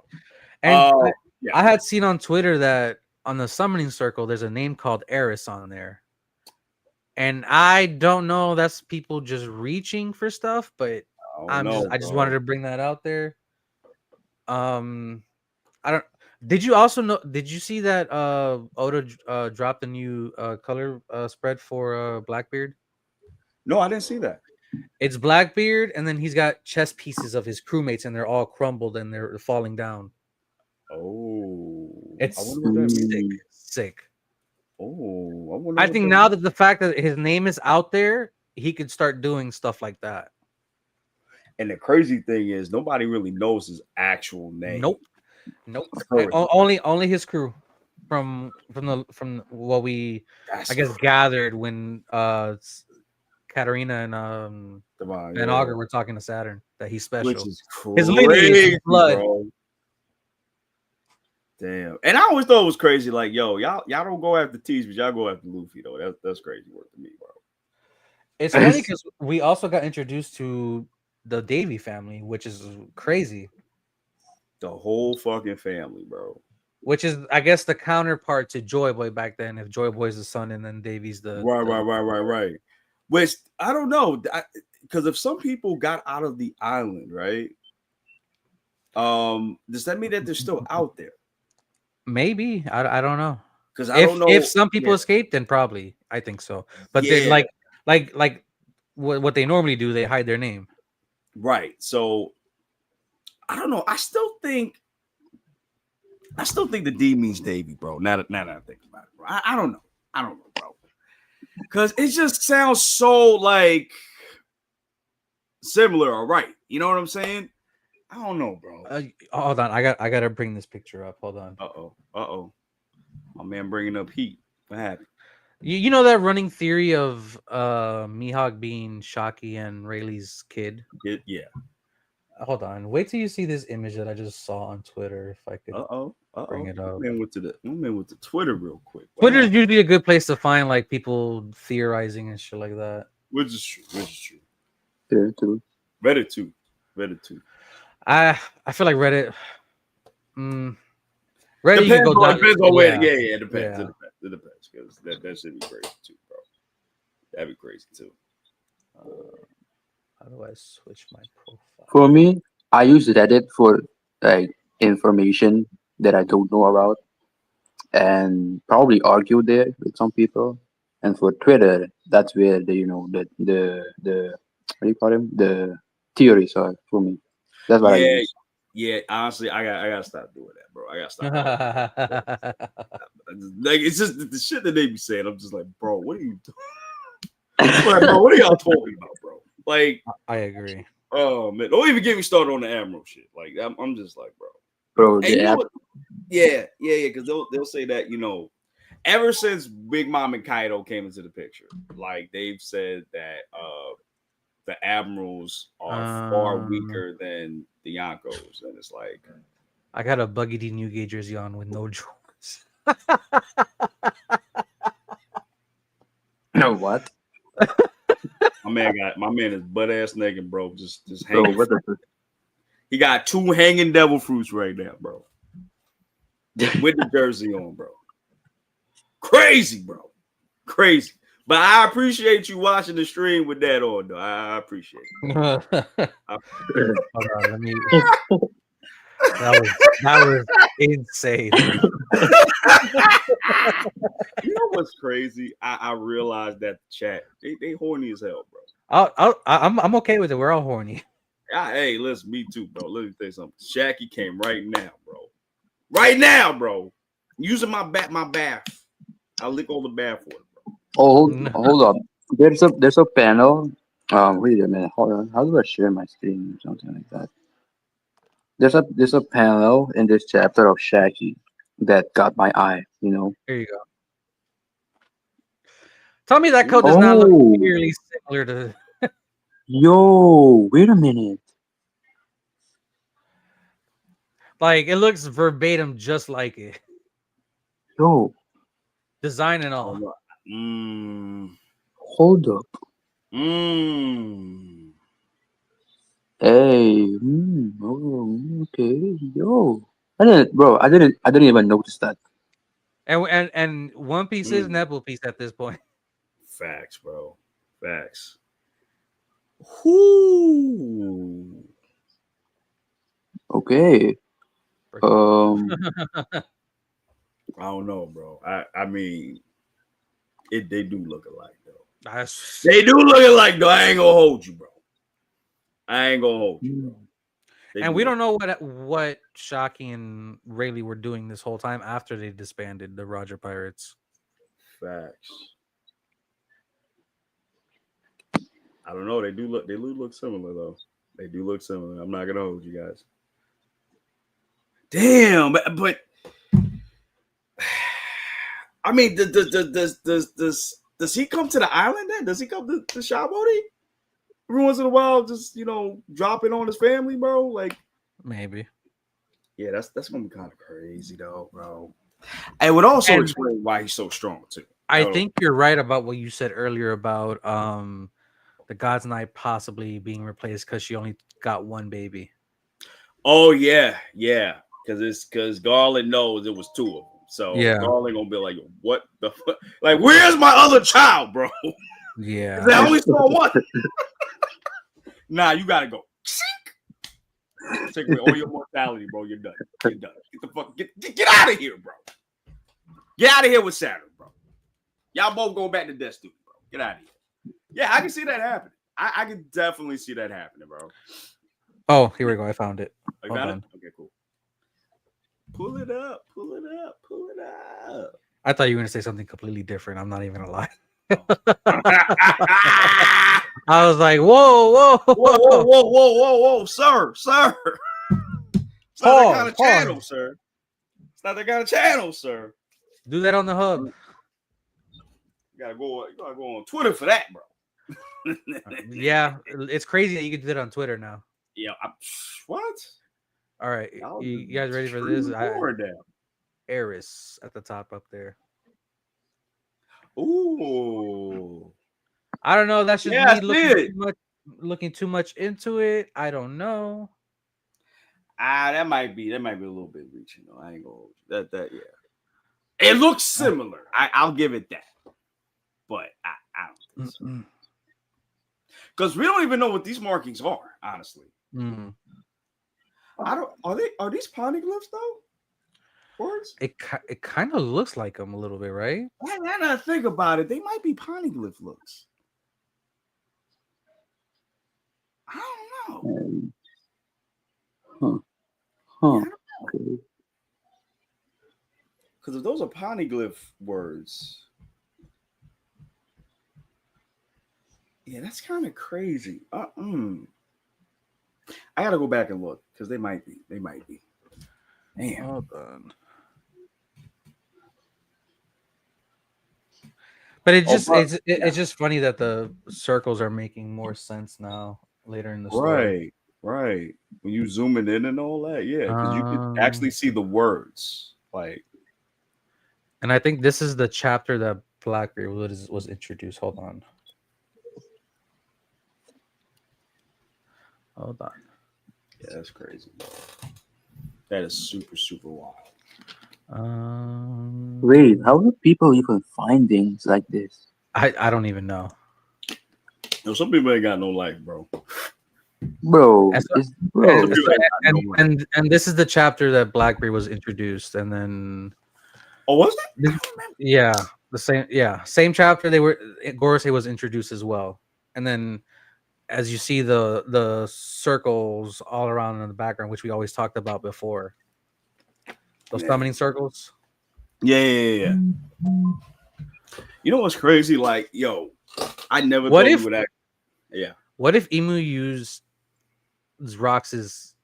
And I had seen on Twitter that on the summoning circle, there's a name called Eris on there. And I don't know, that's people just reaching for stuff, but I just wanted to bring that out there. I don't. Did you also know? Did you see that Oda dropped a new color spread for Blackbeard? No, I didn't see that. It's Blackbeard, and then he's got chess pieces of his crewmates, and they're all crumbled and they're falling down. Oh, I It's wonder what that means. sick, Mm. sick. Oh, I wonder I what think that now means. that the fact that his name is out there, he could start doing stuff like that. And the crazy thing is, nobody really knows his actual name. Nope, nope. Oh, Only his crew from what we that's I guess gathered when Katarina and Devon, Van yeah. Auger were talking to Saturn that he's Which special. is His lineage, crazy, his blood. bro. Damn. And I always thought it was crazy. Like, yo, y'all don't go after Teach, but y'all go after Luffy though. That's crazy work to me, bro. It's funny because we also got introduced to the Davy family, which is crazy. The whole fucking family, bro. Which is, I guess, the counterpart to Joy Boy back then. If Joy Boy's the son and then Davy's the Right. Which I don't know, because if some people got out of the island, right? Does that mean that they're still out there? Maybe I don't know. Because I don't know if some people yeah, escaped, then probably I think so. But they're yeah, like what they normally do, they hide their name. right. So I don't know. I still think the D means Davy, bro. Now that I think about it, bro. I don't know, bro. Because it just sounds so like similar or right. You know what I'm saying? I don't know, bro. Hold on, I gotta bring this picture up. Hold on. Uh-oh. My man bringing up heat. What happened? You know that running theory of Mihawk being Shaki and Rayleigh's kid? Yeah. Hold on. Wait till you see this image that I just saw on Twitter. If I could bring it up. My man went to Twitter real quick. Twitter is usually a good place to find like people theorizing and shit like that. Which is true. Yeah, too. Reddit too. I feel like Reddit. Reddit, you can go down. Depends on where. Yeah, it depends. Yeah. It depends because that should be crazy too, bro. That'd be crazy too. How do I switch my profile? For me, I use Reddit for like information that I don't know about, and probably argue there with some people. And for Twitter, that's where the what do you call them, the theories are for me. That's what I use. Yeah. Honestly, I gotta stop doing that, bro. I gotta stop. Like it's just the shit that they be saying. I'm just like, bro, what are you doing? Like, bro, what are y'all talking about, bro? Like, I agree. oh man, don't even get me started on the Admiral shit. Like, I'm just like, bro. Bro, Hey, the app, yeah, because they'll say that, ever since Big Mom and Kaido came into the picture, like they've said that the Admirals are far weaker than the Yonkos, and it's like I got a Buggy D Newgate jersey on with no drawers. no what? my man is butt ass naked, bro. Just Bro, hanging. what the He got 2 hanging devil fruits right now, bro. With the jersey on, bro. Crazy, bro. Crazy. But I appreciate you watching the stream with that on, though. I appreciate it. Hold on, let me. That was insane. You know what's crazy? I realized that the chat they horny as hell, bro. I'm okay with it. We're all horny. Hey, listen, me too, bro. Let me tell you something. Shaggy came right now, bro. Right now, bro. Using my bath. I'll lick all the bath for it, bro. Oh, hold up. There's a panel. Wait a minute. Hold on. How do I share my screen or something like that? There's a panel in this chapter of Shaggy that got my eye. Here you go. Tell me that code does not look Oh, eerily similar to. yo, wait a minute. Like it looks verbatim, just like it. Yo, Design and all. hold up. Hey, oh, okay, yo. I didn't even notice that. And One Piece is Nebula Piece at this point. Facts, bro. Facts. Whoo. Okay. I don't know, bro. I mean, they do look alike though. They do look alike though. I ain't gonna hold you, bro. I ain't gonna hold you, bro. And we don't know what Shockey and Rayleigh were doing this whole time after they disbanded the Roger Pirates. Facts. I don't know. They do look similar though. They do look similar. I'm not gonna hold you guys. Damn, but I mean, does he come to the island then? Does he come to Shabody? Every once in a while, just drop it on his family, bro. Like maybe. Yeah, that's gonna be kind of crazy though, bro. And would also explain why he's so strong too. I think you're right about what you said earlier about the God's Knight possibly being replaced because she only got one baby. Oh yeah, because Garland knows it was two of them. So Garland gonna be like, what the fuck? Like, where's my other child, bro? Yeah, I only saw one. Nah, you gotta go. Take away all your mortality, bro. You're done. You're done. Get the fuck get out of here, bro. Get out of here with Saturn, bro. Y'all both go back to Death Student, bro. Get out of here. Yeah, I can see that happening. I can definitely see that happening, bro. Oh, here we go. I found it. You found it? Okay, cool. Pull it up. Pull it up. Pull it up. I thought you were gonna say something completely different. I'm not even gonna lie. I was like, whoa, sir. It's not that kind of channel, sir. It's not that kind of channel, sir. Do that on the hub. You gotta go on Twitter for that, bro. Yeah, it's crazy that you can do that on Twitter now. Yeah, what? All right, you guys ready for this? Eris at the top up there. Ooh. I don't know. That's just me looking too much into it. I don't know. That might be a little bit reaching though. I ain't gonna that yeah. It looks similar. I'll give it that. But I don't think so. Because we don't even know what these markings are, honestly. Mm. Are these poneglyphs though? Words? It kind of looks like them a little bit, right? Now that I think about it, they might be poneglyph looks. I don't know. Okay. Because if those are poneglyph words, yeah, that's kind of crazy. I gotta go back and look because they might be. Damn. Hold on. But it's just funny that the circles are making more sense now later in the story. Right. When you zoom it in and all that, yeah, because you can actually see the words. Like, and I think this is the chapter that Blackbeard was introduced. Hold on. Yeah, that's crazy. That is super, super wild. Wait, how do people even find things like this? I don't even know. No, some people ain't got no life, bro. Bro, and this is the chapter that Blackbeard was introduced, and then was that? Yeah, same chapter. Gorosei was introduced as well, and then as you see the circles all around in the background, which we always talked about before. Those summoning circles. Yeah. You know what's crazy? Like, yo, I never thought you would act. Yeah. What if Emu used Rox's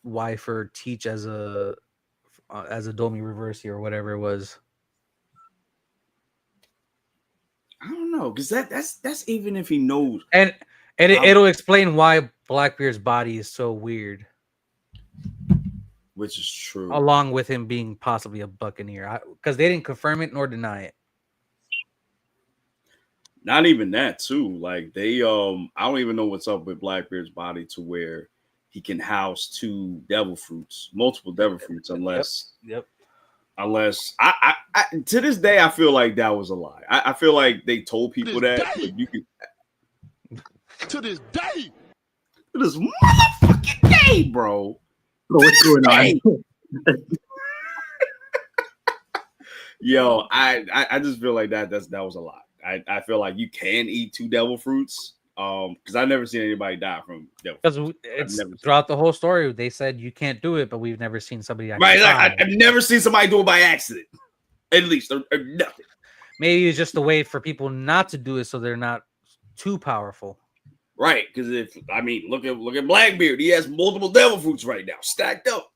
wife or Teach as a Domi Reversi or whatever it was? I don't know, because that's even if he knows. And it'll explain why Blackbeard's body is so weird. Which is true. Along with him being possibly a Buccaneer. Because they didn't confirm it nor deny it. Not even that, too. Like, they, I don't even know what's up with Blackbeard's body to where he can house multiple devil fruits, unless. Yep. Unless, I to this day, I feel like that was a lie. I feel like they told people that. But you can. To this day. To this motherfucking day, bro. What's going on? Yo, I just feel like that was a lot. I feel like you can eat 2 devil fruits. Because I've never seen anybody die from devil Because fruits. it's never seen throughout the whole story, they said you can't do it, but we've never seen somebody actually Right, like die. I've never seen somebody do it by accident. At least or nothing. Maybe it's just a way for people not to do it so they're not too powerful. Right, because look at Blackbeard. He has multiple devil fruits right now, stacked up.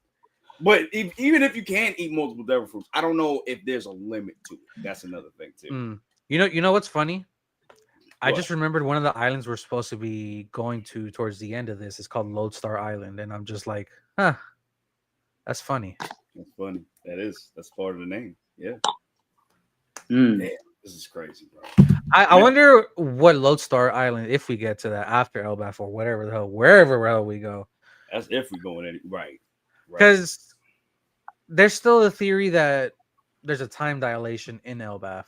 But even if you can eat multiple devil fruits, I don't know if there's a limit to it. That's another thing too. You know what's funny? I What? just remembered one of the islands we're supposed to be going to towards the end of this is called Lodestar Island, and I'm just like, huh, that's funny. That's funny. That's part of the name. Yeah. Mm. Damn, this is crazy, bro. I wonder what Lodestar Island, if we get to that after Elbaf or whatever the hell, wherever the hell we go. That's if we go in any right. Because there's still a theory that there's a time dilation in Elbaf.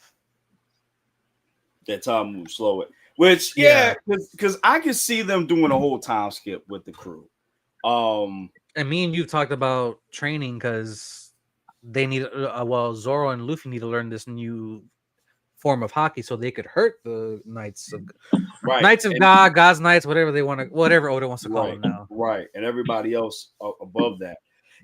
That time moves slower. Which, yeah, because I can see them doing a whole time skip with the crew. And me and you talked about training because they need, Zoro and Luffy need to learn this new form of hockey so they could hurt the Knights of God, God's Knights, whatever Oda wants to call them now. Right, and everybody else above that.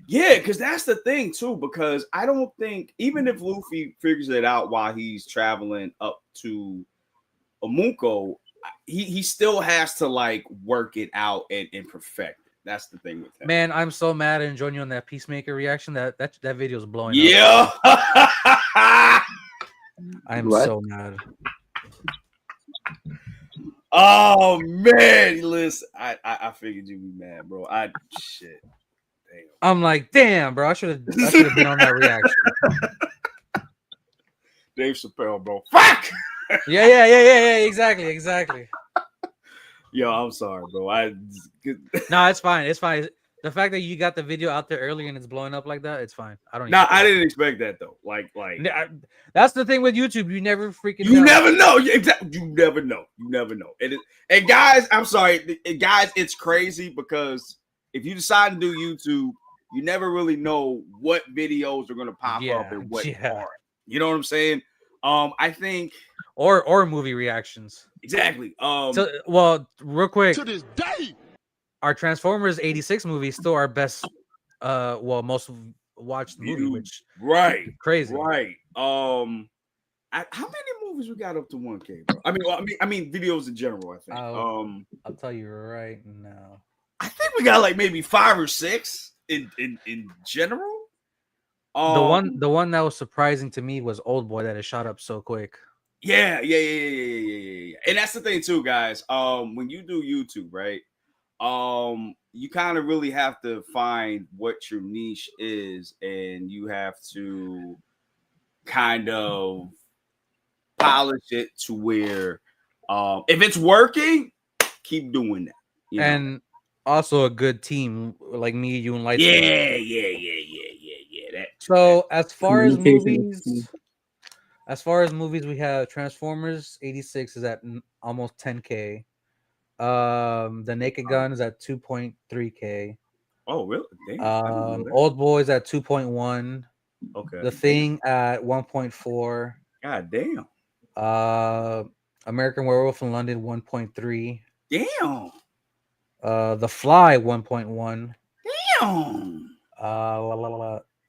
Yeah, because that's the thing too. Because I don't think even if Luffy figures it out while he's traveling up to Amunko, he still has to like work it out and perfect it. That's the thing with him. Man, I'm so mad at joining you on that Peacemaker reaction. That video is blowing up. Yeah. I'm so mad. Oh man, listen, I figured you'd be mad, bro. Shit. Damn. I'm like, damn, bro. I should have been on that reaction. Dave Chappelle, bro. Fuck. Yeah. Exactly. Yo, I'm sorry, bro. No, it's fine. It's fine. The fact that you got the video out there early and it's blowing up like that, it's fine. I didn't expect that though. Like that's the thing with YouTube. You never freaking you never know. Exactly. You never know. And guys, I'm sorry, guys. It's crazy because if you decide to do YouTube, you never really know what videos are going to pop up and what aren't. You know what I'm saying? I think or movie reactions. Exactly. Real quick. To this day, our Transformers 86 movie is still our best most watched movie, which crazy. Right. How many movies we got up to 1K, bro? I mean videos in general, I think. I'll tell you right now. I think we got like maybe 5 or 6 in general. The one that was surprising to me was Old Boy that it shot up so quick. Yeah. And that's the thing too, guys. When you do YouTube, right? You kind of really have to find what your niche is, and you have to kind of polish it to where if it's working, keep doing that. You know? And also a good team like me, you, and Light. Yeah. That. So as far as movies, we have Transformers 86 is at almost 10K. The Naked Gun is at 2.3K. Oh, really? Damn, Old Boy is at 2.1. Okay. The Thing at 1.4. God damn. American Werewolf in London 1.3. Damn. The Fly 1.1. Damn.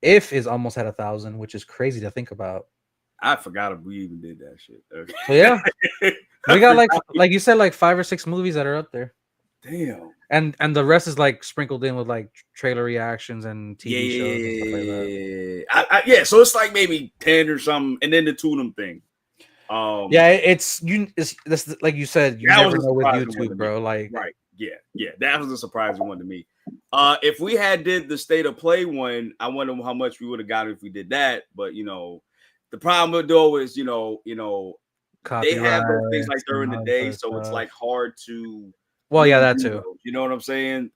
If is almost at 1,000, which is crazy to think about. I forgot if we even did that shit. Okay. So yeah, we got like you said, like 5 or 6 movies that are up there. Damn. And the rest is like sprinkled in with like trailer reactions and TV shows and stuff like that. So it's like maybe 10 or something, and then the Toonum thing. It's like you said, you never know with YouTube, bro. Like right. Yeah, that was a surprising one to me. If we had did the State of Play one, I wonder how much we would have gotten if we did that. But the problem with though is they have those things like during the day, so it's like hard to. Well, yeah, that too. You know what I'm saying?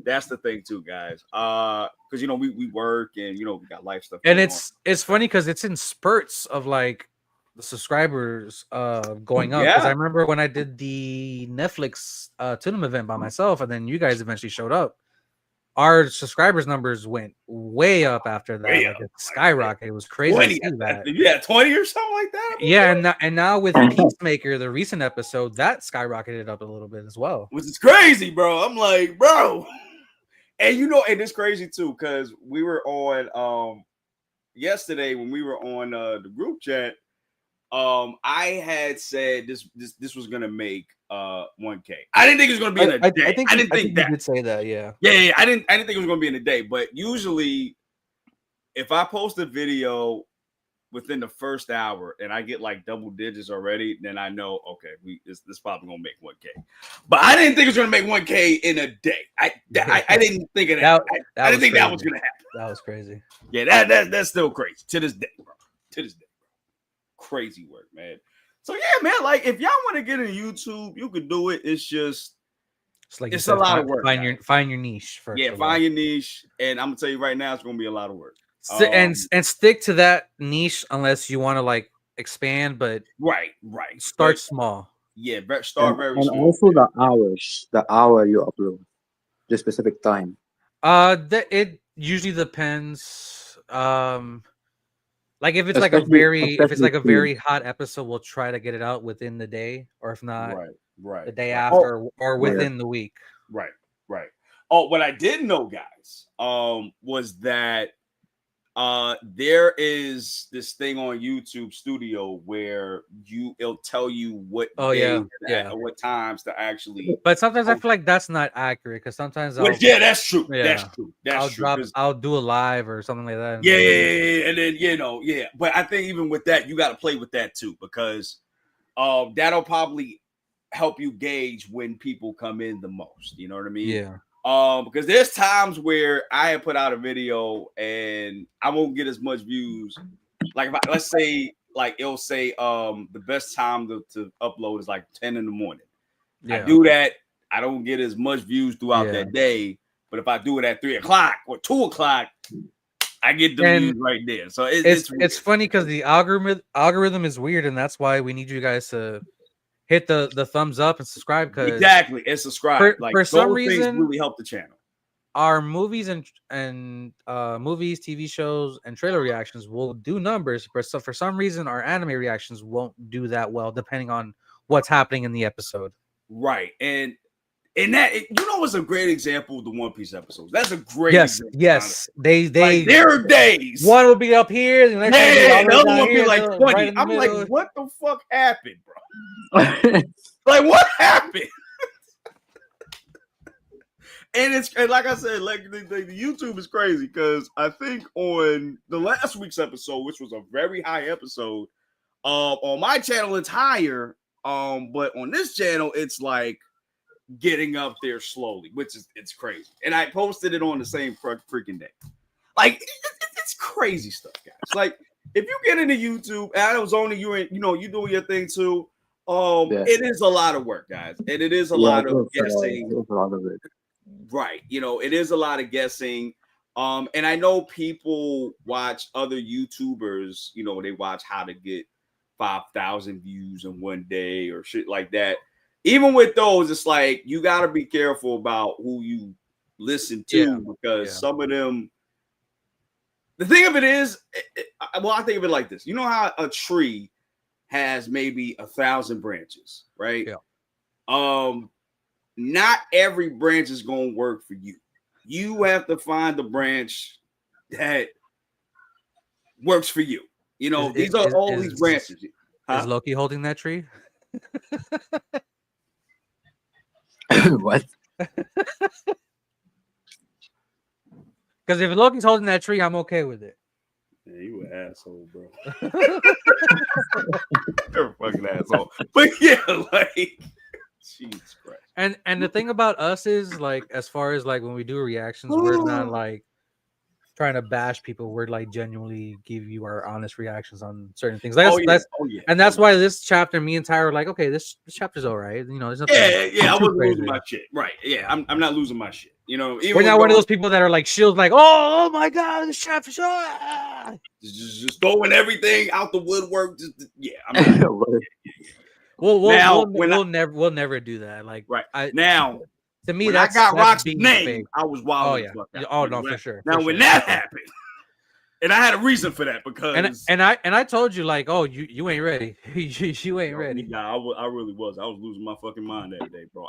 That's the thing too, guys. Because we work and we got life stuff. And it's funny because it's in spurts of like the subscribers going up. Because I remember when I did the Netflix Toonum event by myself, and then you guys eventually showed up. our subscribers numbers went way up after that. Way Like up. it skyrocketed. It was crazy 20, to see that. yeah, 20 or something like that. Yeah, and now with Peacemaker, the recent episode, that skyrocketed up a little bit as well. Which is crazy, bro. I'm like, bro. And you know, and it's crazy too, because we were on yesterday when we were on the group chat. I had said this was gonna make 1K. I didn't think it was gonna be in a day. I didn't think that. You did say that, yeah. Yeah. I didn't think it was gonna be in a day. But usually, if I post a video within the first hour and I get like double digits already, then I know okay, this probably gonna make 1K. But I didn't think it was gonna make 1K in a day. I didn't think of that. I didn't think that was gonna happen. That was crazy. Yeah, that's still crazy to this day, bro. To this day, bro. Crazy work, man. So yeah, man. Like if y'all want to get into YouTube, you could do it. It's just it's a lot of work. Find your niche first. Yeah, find your niche, and I'm gonna tell you right now, it's gonna be a lot of work. And stick to that niche unless you want to like expand, but right. Start small. Yeah, start very and small. Also the hour you upload, the specific time. It usually depends. Like if it's like a very hot episode, we'll try to get it out within the day, or if not, right, the day after, or within the week. Right. Oh, what I didn't know, guys, was that there is this thing on YouTube Studio where it'll tell you what what times to actually. But sometimes I feel like that's not accurate because sometimes that's true. Yeah. That's true. I'll do a live or something like that. Yeah, and then But I think even with that, you got to play with that too because that'll probably help you gauge when people come in the most. You know what I mean? Yeah. Because there's times where I have put out a video and I won't get as much views. Like let's say like it'll say the best time to upload is like 10 in the morning. Yeah. I do that, I don't get as much views throughout that day. But if I do it at 3 o'clock or 2 o'clock, I get the views right there. So it's funny because the algorithm is weird, and that's why we need you guys to hit the thumbs up and subscribe because exactly and subscribe. For some reason, really help the channel. Our movies and movies, TV shows, and trailer reactions will do numbers, but for some reason, our anime reactions won't do that well, depending on what's happening in the episode. Right, and that was a great example of the One Piece episodes. That's a great example. Yes. They like, there are days one will be up here, and the other one will be like 20. Right I'm middle. Like, what the fuck happened, bro? Like, what happened? And like I said, like the YouTube is crazy because I think on the last week's episode, which was a very high episode, on my channel it's higher, but on this channel it's like getting up there slowly, which is it's crazy. And I posted it on the same freaking day. Like it's crazy stuff, guys. Like if you get into YouTube, and I was only you doing your thing too. It is a lot of work, guys, and it is a lot of guessing. A lot of it. Right, it is a lot of guessing. And I know people watch other YouTubers. They watch how to get 5,000 views in one day or shit like that. Even with those, it's like you got to be careful about who you listen to because some of them. The thing of it is, I think of it like this. You know how a tree has maybe 1,000 branches, right? Yeah. Not every branch is going to work for you. You have to find the branch that works for you. These are all these branches. Is Loki holding that tree? What? Because if Loki's holding that tree, I'm okay with it. Yeah, you an asshole, bro. You're a fucking asshole. But yeah, like Jesus Christ. And the thing about us is like as far as like when we do reactions, we're not like trying to bash people. We're like genuinely give you our honest reactions on certain things. That's why this chapter, me and Tyra are like, okay, this chapter's all right. There's nothing. Yeah, I wasn't losing my shit. Right. Yeah, I'm not losing my shit. We're not one of those people that are like shields, like, oh my god, this chapter's just throwing everything out the woodwork. I'm not. We'll never do that. Like right now, To me, when that's I got that's Rock's being name, fake. I was wild. Oh as yeah. fuck Yeah, out. oh Like, no, when- for sure. Now for when sure, that for sure. happened, and I had a reason for that because and I told you like, oh, you ain't ready. you ain't ready. Nah, I really was. I was losing my fucking mind that day, bro.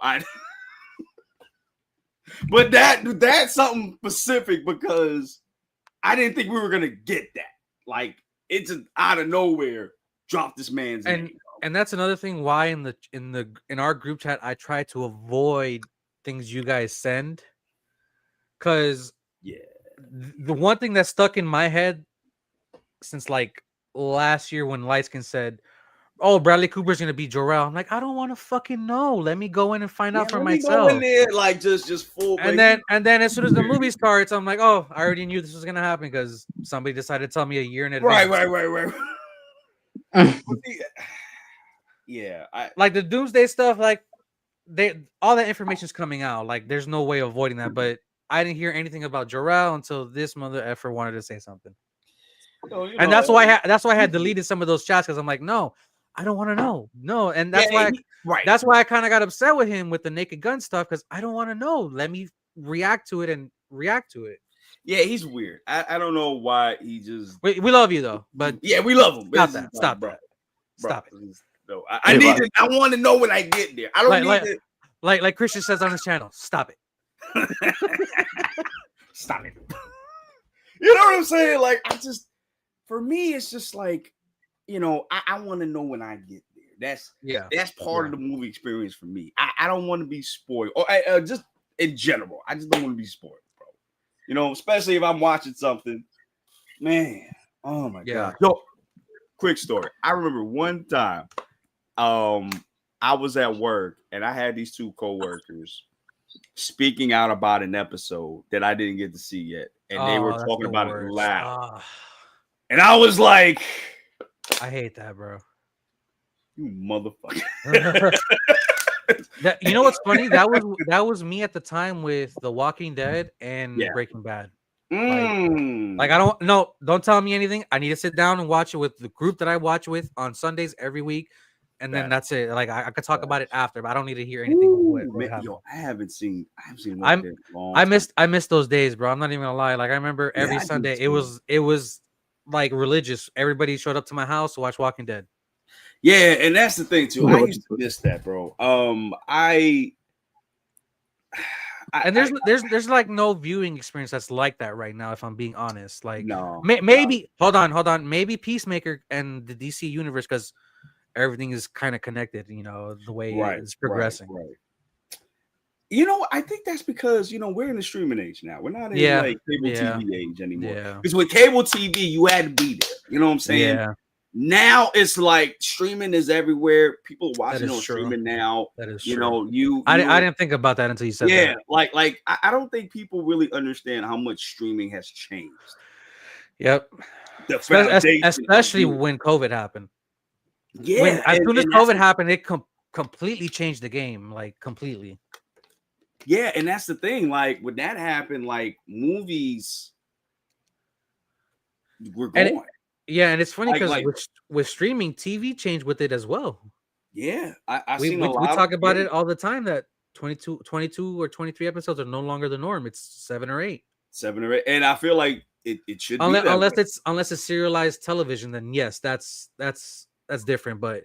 But that's something specific because I didn't think we were gonna get that. Like it just out of nowhere dropped this man's And name. and that's another thing why in our group chat I try to avoid things you guys send, because Yeah. the one thing that stuck in my head since like last year when Lightskin said, "Oh, Bradley Cooper's gonna be Jor-El," I'm like, I don't want to fucking know. Let me go in and find out for Let me go in myself. there like just full. And then as soon as the movie starts, I'm like, oh, I already knew this was gonna happen because somebody decided to tell me a year in advance. right. Yeah, Like the Doomsday stuff, like all that information's coming out. Like there's no way of avoiding that. But I didn't hear anything about Jor-El until this mother effer wanted to say something. And that's why I had deleted some of those chats because I'm like, no, I don't want to know. No, and that's why I kind of got upset with him with the Naked Gun stuff because I don't want to know. Let me react to it. Yeah, he's weird. I don't know why he just. We love you though, but yeah, we love him. Stop that. Stop it. No, I need to. I want to know when I get there. I don't need to. Like Christian says on his channel, stop it. Stop it. You know what I'm saying? Like, for me, it's just like, I want to know when I get there. That's part of the movie experience for me. I don't want to be spoiled, or just in general. I just don't want to be spoiled, bro. Especially if I'm watching something. Man, oh my god. Yo, quick story. I remember one time, I was at work and I had these two coworkers speaking out about an episode that I didn't get to see yet, and they were talking about it loud. And I was like, I hate that, bro. You motherfucker. You know what's funny? That was me at the time with The Walking Dead and Breaking Bad. Like I don't tell me anything. I need to sit down and watch it with the group that I watch with on Sundays every week, and then that's it. Like I could talk about it after, but I don't need to hear anything. What happened. Yo, I haven't seen. I missed those days, bro. I'm not even gonna lie. Like I remember every Sunday, it was like religious. Everybody showed up to my house to watch Walking Dead. Yeah, and that's the thing too. I used to miss that, bro. There's like no viewing experience that's like that right now. If I'm being honest, like no, maybe hold on, maybe Peacemaker and the DC universe, because everything is kind of connected. The way it's progressing. Right. I think that's because we're in the streaming age now. We're not in like cable TV age anymore. Yeah. Because with cable TV, you had to be there. You know what I'm saying? Yeah. Now it's like streaming is everywhere. People are watching on streaming now. That is true. I didn't think about that until you said that. Yeah, like I don't think people really understand how much streaming has changed. Yep. Especially when COVID happened. Yeah. As soon as COVID happened, it completely changed the game. Like completely. Yeah, and that's the thing. Like when that happened, like movies were gone. And it's funny because with streaming, TV changed with it as well. Yeah, we talk about it all the time that 22 or 23 episodes are no longer the norm. It's 7 or 8. 7 or 8, and I feel like it should be unless it's serialized television. Then yes, that's different. But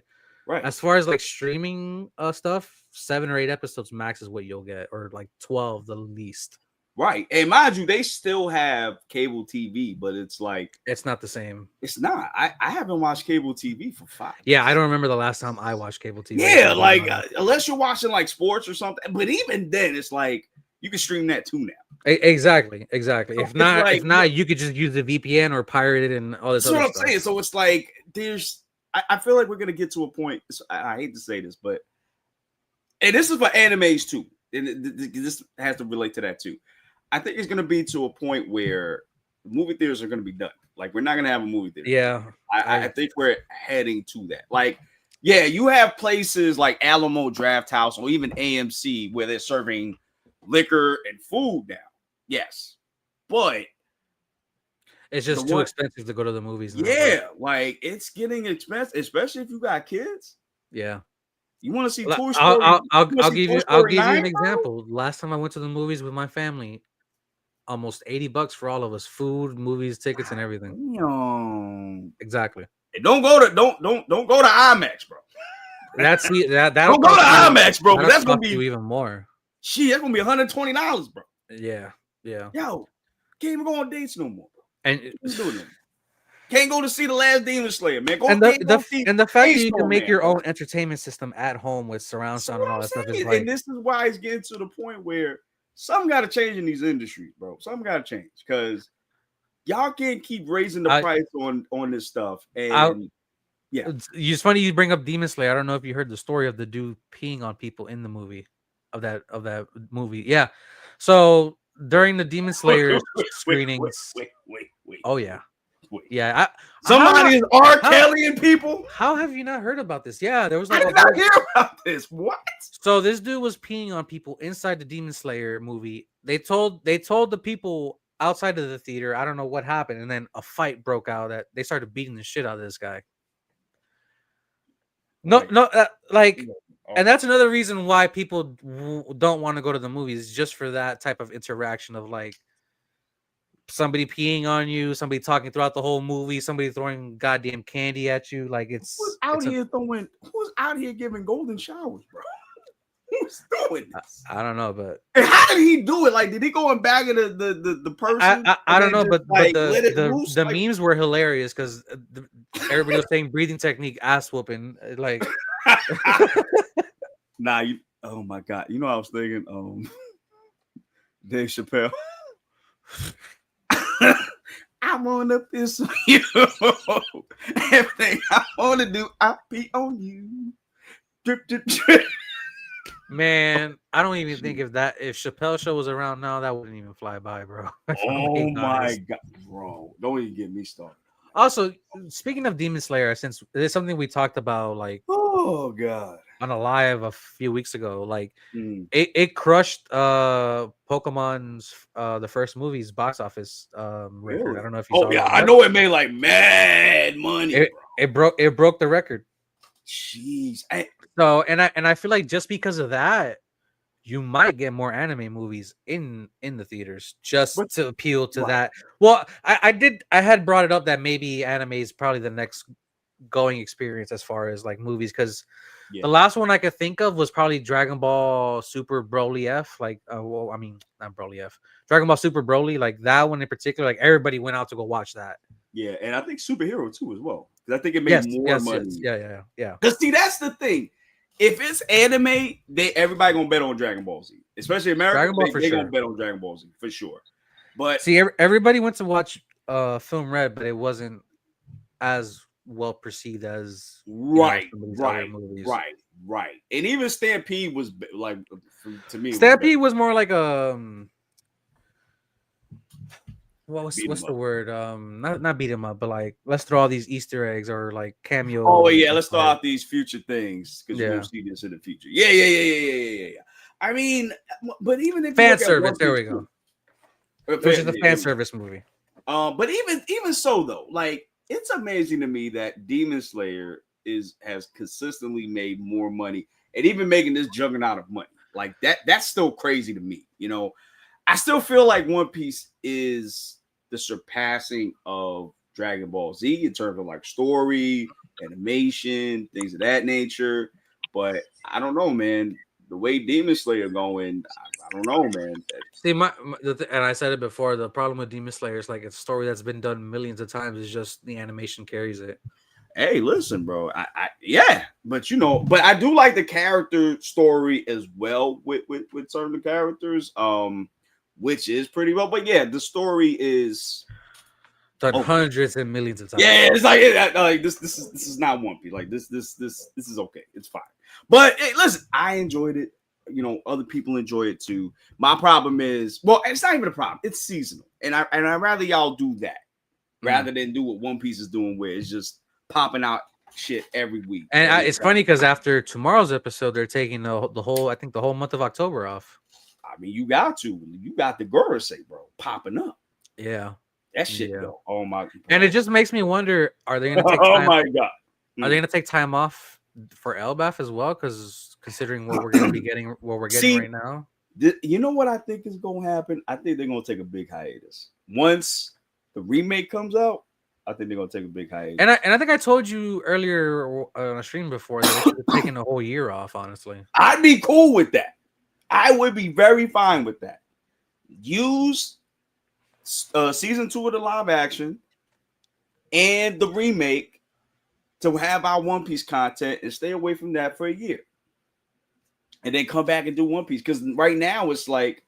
as far as like streaming stuff, 7 or 8 episodes max is what you'll get, or like 12 the least. Right. And mind you, they still have cable TV, but it's like it's not the same. It's not. I haven't watched cable TV for 5 years. Yeah, I don't remember the last time I watched cable TV. Yeah, like unless you're watching like sports or something. But even then, it's like you can stream that too now. Exactly. So if not, you could just use the VPN or pirate it and all this. That's what I'm saying. So it's like I feel like we're gonna get to a point. I hate to say this, but this is for animes too, and this has to relate to that too. I think it's going to be to a point where movie theaters are going to be done. Like, we're not going to have a movie theater. Yeah. I think we're heading to that. Like, yeah, you have places like Alamo Draft House or even AMC where they're serving liquor and food now. Yes. But it's just too expensive to go to the movies now. Yeah. Like, it's getting expensive, especially if you got kids. Yeah. You want to see L- Toy I'll, Story? I'll, I'll, wanna I'll see give Toy you I'll Story give you 9, an bro? example. Last time I went to the movies with my family, almost $80 for all of us, food, movies, tickets, and everything. Damn. Exactly. Hey, don't go to IMAX, bro. That'll Don't go to cost you, IMAX, bro. But that'll that's gonna cost you be even more. shit. That's gonna be $120, bro. Yeah. Yo, can't even go on dates no more, bro. And Can't do it no more. Can't go to see the last Demon Slayer, man. and Can't go see the fact that you Chainsaw can make Man, your bro. own entertainment system at home with surround That's sound what and all I'm that stuff is saying. like, And this is why it's getting to the point where something got to change in these industries, bro. Something got to change because y'all can't keep raising the price on this stuff. And yeah, it's funny you bring up Demon Slayer. I don't know if you heard the story of the dude peeing on people in the movie of that movie. Yeah. So during the Demon Slayer screenings, wait. oh yeah, Wait. yeah. Somebody is R. Kelly and people. How have you not heard about this? Yeah, there was I like did not hear about this. What? So this dude was peeing on people inside the Demon Slayer movie. They told the people outside of the theater. I don't know what happened, and then a fight broke out. That they started beating the shit out of this guy. And that's another reason why people don't want to go to the movies, just for that type of interaction of like somebody peeing on you, somebody talking throughout the whole movie, somebody throwing goddamn candy at you. Like who's out here giving golden showers, bro? Who's doing this? I don't know, but and how did he do it? Like, did he go and bag of the person? I don't know, but the like, memes were hilarious because everybody was saying breathing technique, ass whooping, like. Nah, oh my god, you know I was thinking, Dave Chappelle. I wanna piss on you. Everything I wanna do, I pee on you. Drip, drip, drip. Man, I don't even think if Chappelle Show was around now, that wouldn't even fly by, bro. Oh my god, bro! Don't even get me started. Also, speaking of Demon Slayer, since there's something we talked about, like, oh god, on a live a few weeks ago, like it crushed Pokemon's the first movie's box office record. Really? I don't know if you saw. Yeah, I know it made like mad money. It broke the record. Jeez. So I feel like just because of that, you might get more anime movies in the theaters just to appeal to that. Well, I had brought it up that maybe anime is probably the next going experience as far as like movies, because the last one I could think of was probably Dragon Ball Super Broly F. Like, well, I mean, not Broly F. Dragon Ball Super Broly, like that one in particular. Like everybody went out to go watch that. Yeah, and I think Superhero too as well. Because I think it made more money. Yes. Yeah. Because see, that's the thing. If it's anime, everybody gonna bet on Dragon Ball Z, especially America. They gonna bet on Dragon Ball Z for sure. But see, everybody went to watch Film Red, but it wasn't as well perceived as right. And even Stampede was like, to me, Stampede was more like what's the word? Not beat him up, but like let's throw all these Easter eggs or like cameo. Oh yeah, let's throw out these future things because we'll see this in the future. Yeah. I mean, but even if fan service, there we go. Which is a fan service movie. But even so though, like it's amazing to me that Demon Slayer has consistently made more money and even making this juggernaut of money. Like that's still crazy to me. You know, I still feel like One Piece is the surpassing of Dragon Ball Z in terms of like story, animation, things of that nature. But I don't know, man. The way Demon Slayer going, I don't know, man. See, and I said it before. The problem with Demon Slayer is like it's a story that's been done millions of times. It's just the animation carries it. Hey, listen, bro. But you know, but I do like the character story as well with certain characters. Which is pretty well, but yeah, the story is done hundreds and millions of times. Yeah, it's like this is not One Piece. Like this is okay. It's fine. But hey, listen, I enjoyed it. You know, other people enjoy it too. My problem is, well, it's not even a problem. It's seasonal, and I'd rather y'all do that rather than do what One Piece is doing, where it's just popping out shit every week. And it's funny because after tomorrow's episode, they're taking the whole month of October off. I mean, you got the Gorosei, bro, popping up. Yeah, that shit, though. Oh my! And it just makes me wonder: are they going to take time? Oh my god! Are they going to take time off for Elbaf as well? Because considering what we're gonna be getting, what we're getting See, right now. You know what I think is going to happen? I think they're going to take a big hiatus. Once the remake comes out, I think they're going to take a big hiatus. And I think I told you earlier on a stream before that they should have taken a whole year off. Honestly, I'd be cool with that. I would be very fine with that. Use season 2 of the live action and the remake to have our One Piece content and stay away from that for a year. And then come back and do One Piece. Because right now it's like,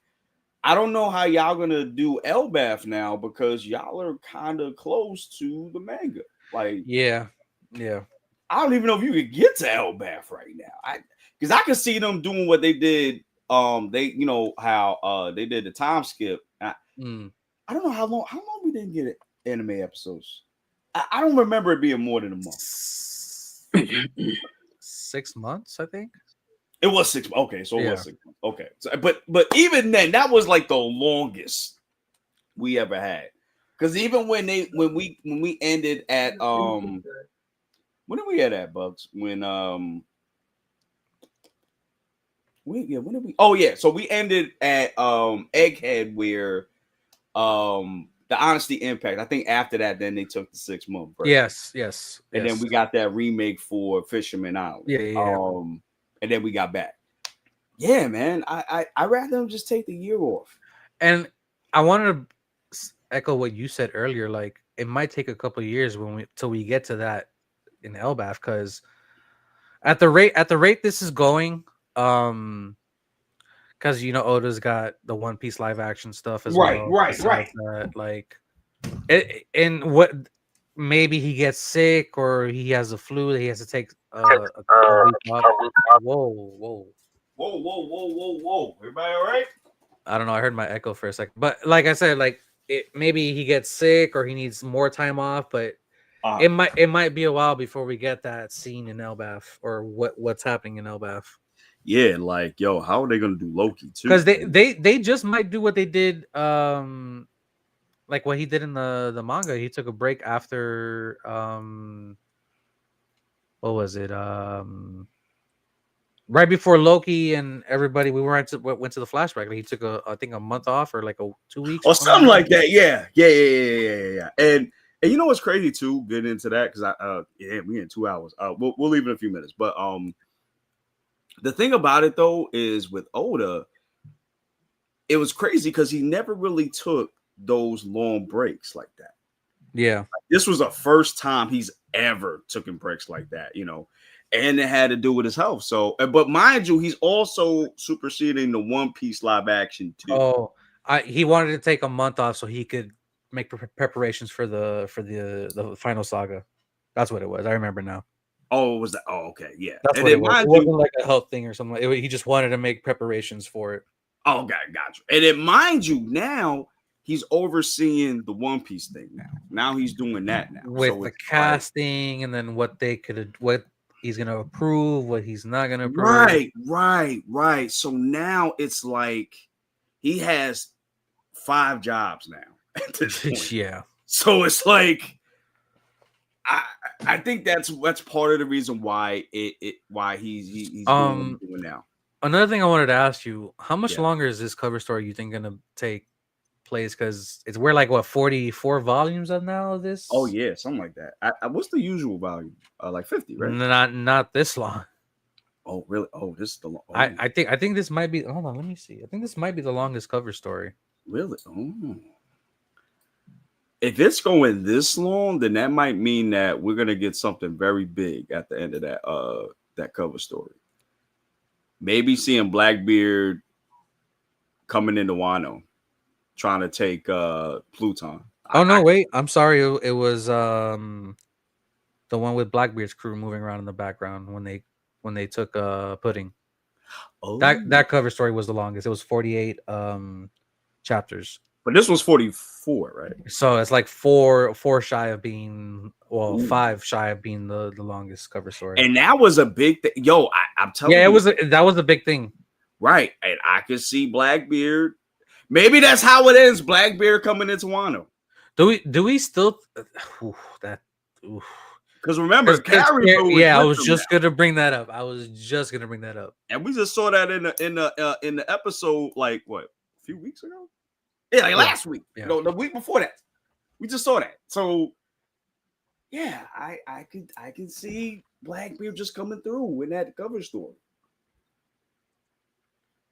I don't know how y'all gonna do Elbaf now because y'all are kind of close to the manga. Like, yeah. I don't even know if you could get to Elbaf right now. Because I can see them doing what they did. They, you know how they did the time skip. I don't know how long we didn't get anime episodes. I don't remember it being more than a month. 6 months, I think. It was 6 months. Okay, so it was 6 months. Okay, so, but even then, that was like the longest we ever had. Because even when we ended at when did we get at Bugs? When when did we? Oh yeah, so we ended at Egghead where the Honesty Impact. I think after that, then they took the 6 month break. Yes. And then we got that remake for Fisherman Island. Yeah. And then we got back. Yeah, man. I rather them just take the year off. And I wanted to echo what you said earlier. Like, it might take a couple of years till we get to that in Elbaf, because at the rate this is going, because Oda's got the One Piece live action stuff as well. Right. That, like, and what maybe he gets sick or he has a flu that he has to take a week off. Whoa. Everybody all right? I don't know. I heard my echo for a second, but like I said, like maybe he gets sick or he needs more time off, but it might be a while before we get that scene in Elbaf or what's happening in Elbaf. Yeah, like how are they gonna do Loki too? Because they just might do what they did, like what he did in the manga. He took a break after what was it? Right before Loki and everybody, we went to the flashback. Like he took I think a month off or like 2 weeks or something like that. Yeah. And you know what's crazy too? Getting into that because we in 2 hours. We'll leave in a few minutes. But the thing about it though is with Oda, it was crazy because he never really took those long breaks like that. Yeah, this was the first time he's ever taken breaks like that. And it had to do with his health. So, but mind you, he's also superseding the One Piece live action too. Oh, he wanted to take a month off so he could make preparations for the final saga. That's what it was. I remember now. Oh, was that? Oh, okay, yeah. That's and what then it was. It wasn't like a health thing or something. He just wanted to make preparations for it. Oh, got you. And then mind you, now he's overseeing the One Piece thing now. Now he's doing that now with the casting and then what he's gonna approve, what he's not gonna approve. Right. So now it's like he has 5 jobs now at this point. Yeah. So it's like I think that's part of the reason why why he's doing now. Another thing I wanted to ask you: how much longer is this cover story you think gonna take place? Because we're like 44 volumes of now of this. Oh yeah, something like that. What's the usual volume? Like 50, right? Not this long. Oh really? Oh, this is the long. I think this might be. Hold on, let me see. I think this might be the longest cover story. Really? Oh. If it's going this long, then that might mean that we're gonna get something very big at the end of that cover story. Maybe seeing Blackbeard coming into Wano, trying to take Pluton. Oh no, wait. I'm sorry. It was the one with Blackbeard's crew moving around in the background when they took Pudding. Oh. That cover story was the longest. It was 48 chapters. But this was 44, right? So it's like four shy of being 5 shy of being the longest cover story. And that was a big thing. Yo, I'm telling you. Yeah, that was a big thing. Right. And I could see Blackbeard. Maybe that's how it ends. Blackbeard coming into Wano. Do we still Because remember, 'Cause Carrie was yeah, I with was them just now. gonna bring that up. And we just saw that in the episode, like what, a few weeks ago? Yeah, like last week. Yeah. No, the week before that. We just saw that. So yeah, I can see Blackbeard just coming through in that cover story.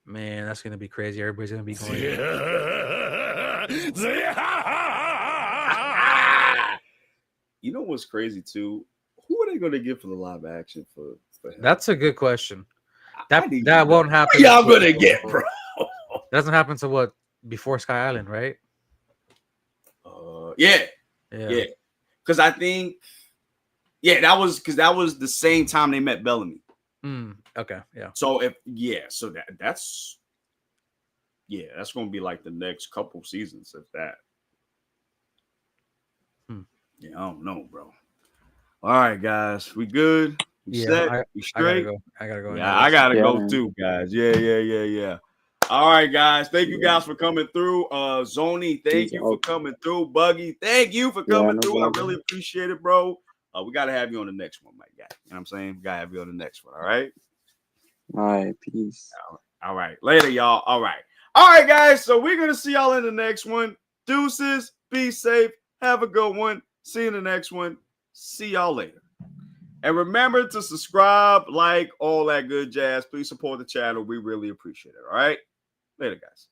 Man, that's gonna be crazy. Everybody's gonna be going. You know what's crazy too? Who are they going to get for the live action for him? That's a good question. I need to That know. won't happen. Who y'all gonna get, bro? Doesn't happen to what before Sky Island, right? Yeah. Because I think, that was the same time they met Bellamy. Okay, yeah. So that's going to be like the next couple seasons of that. Yeah, I don't know, bro. All right, guys, we good? We set? We straight? I gotta go. Yeah, I gotta go too, guys. Yeah. All right, guys. Thank you guys for coming through. Zoni, thank you for coming through. Buggy, thank you for coming through. I really appreciate it, bro. We gotta have you on the next one, my guy. You know what I'm saying? We gotta have you on the next one. All right. All right, peace. All right. Later, y'all. All right, guys. So we're gonna see y'all in the next one. Deuces. Be safe. Have a good one. See you in the next one. See y'all later. And remember to subscribe, like, all that good jazz. Please support the channel. We really appreciate it. All right. Later, guys.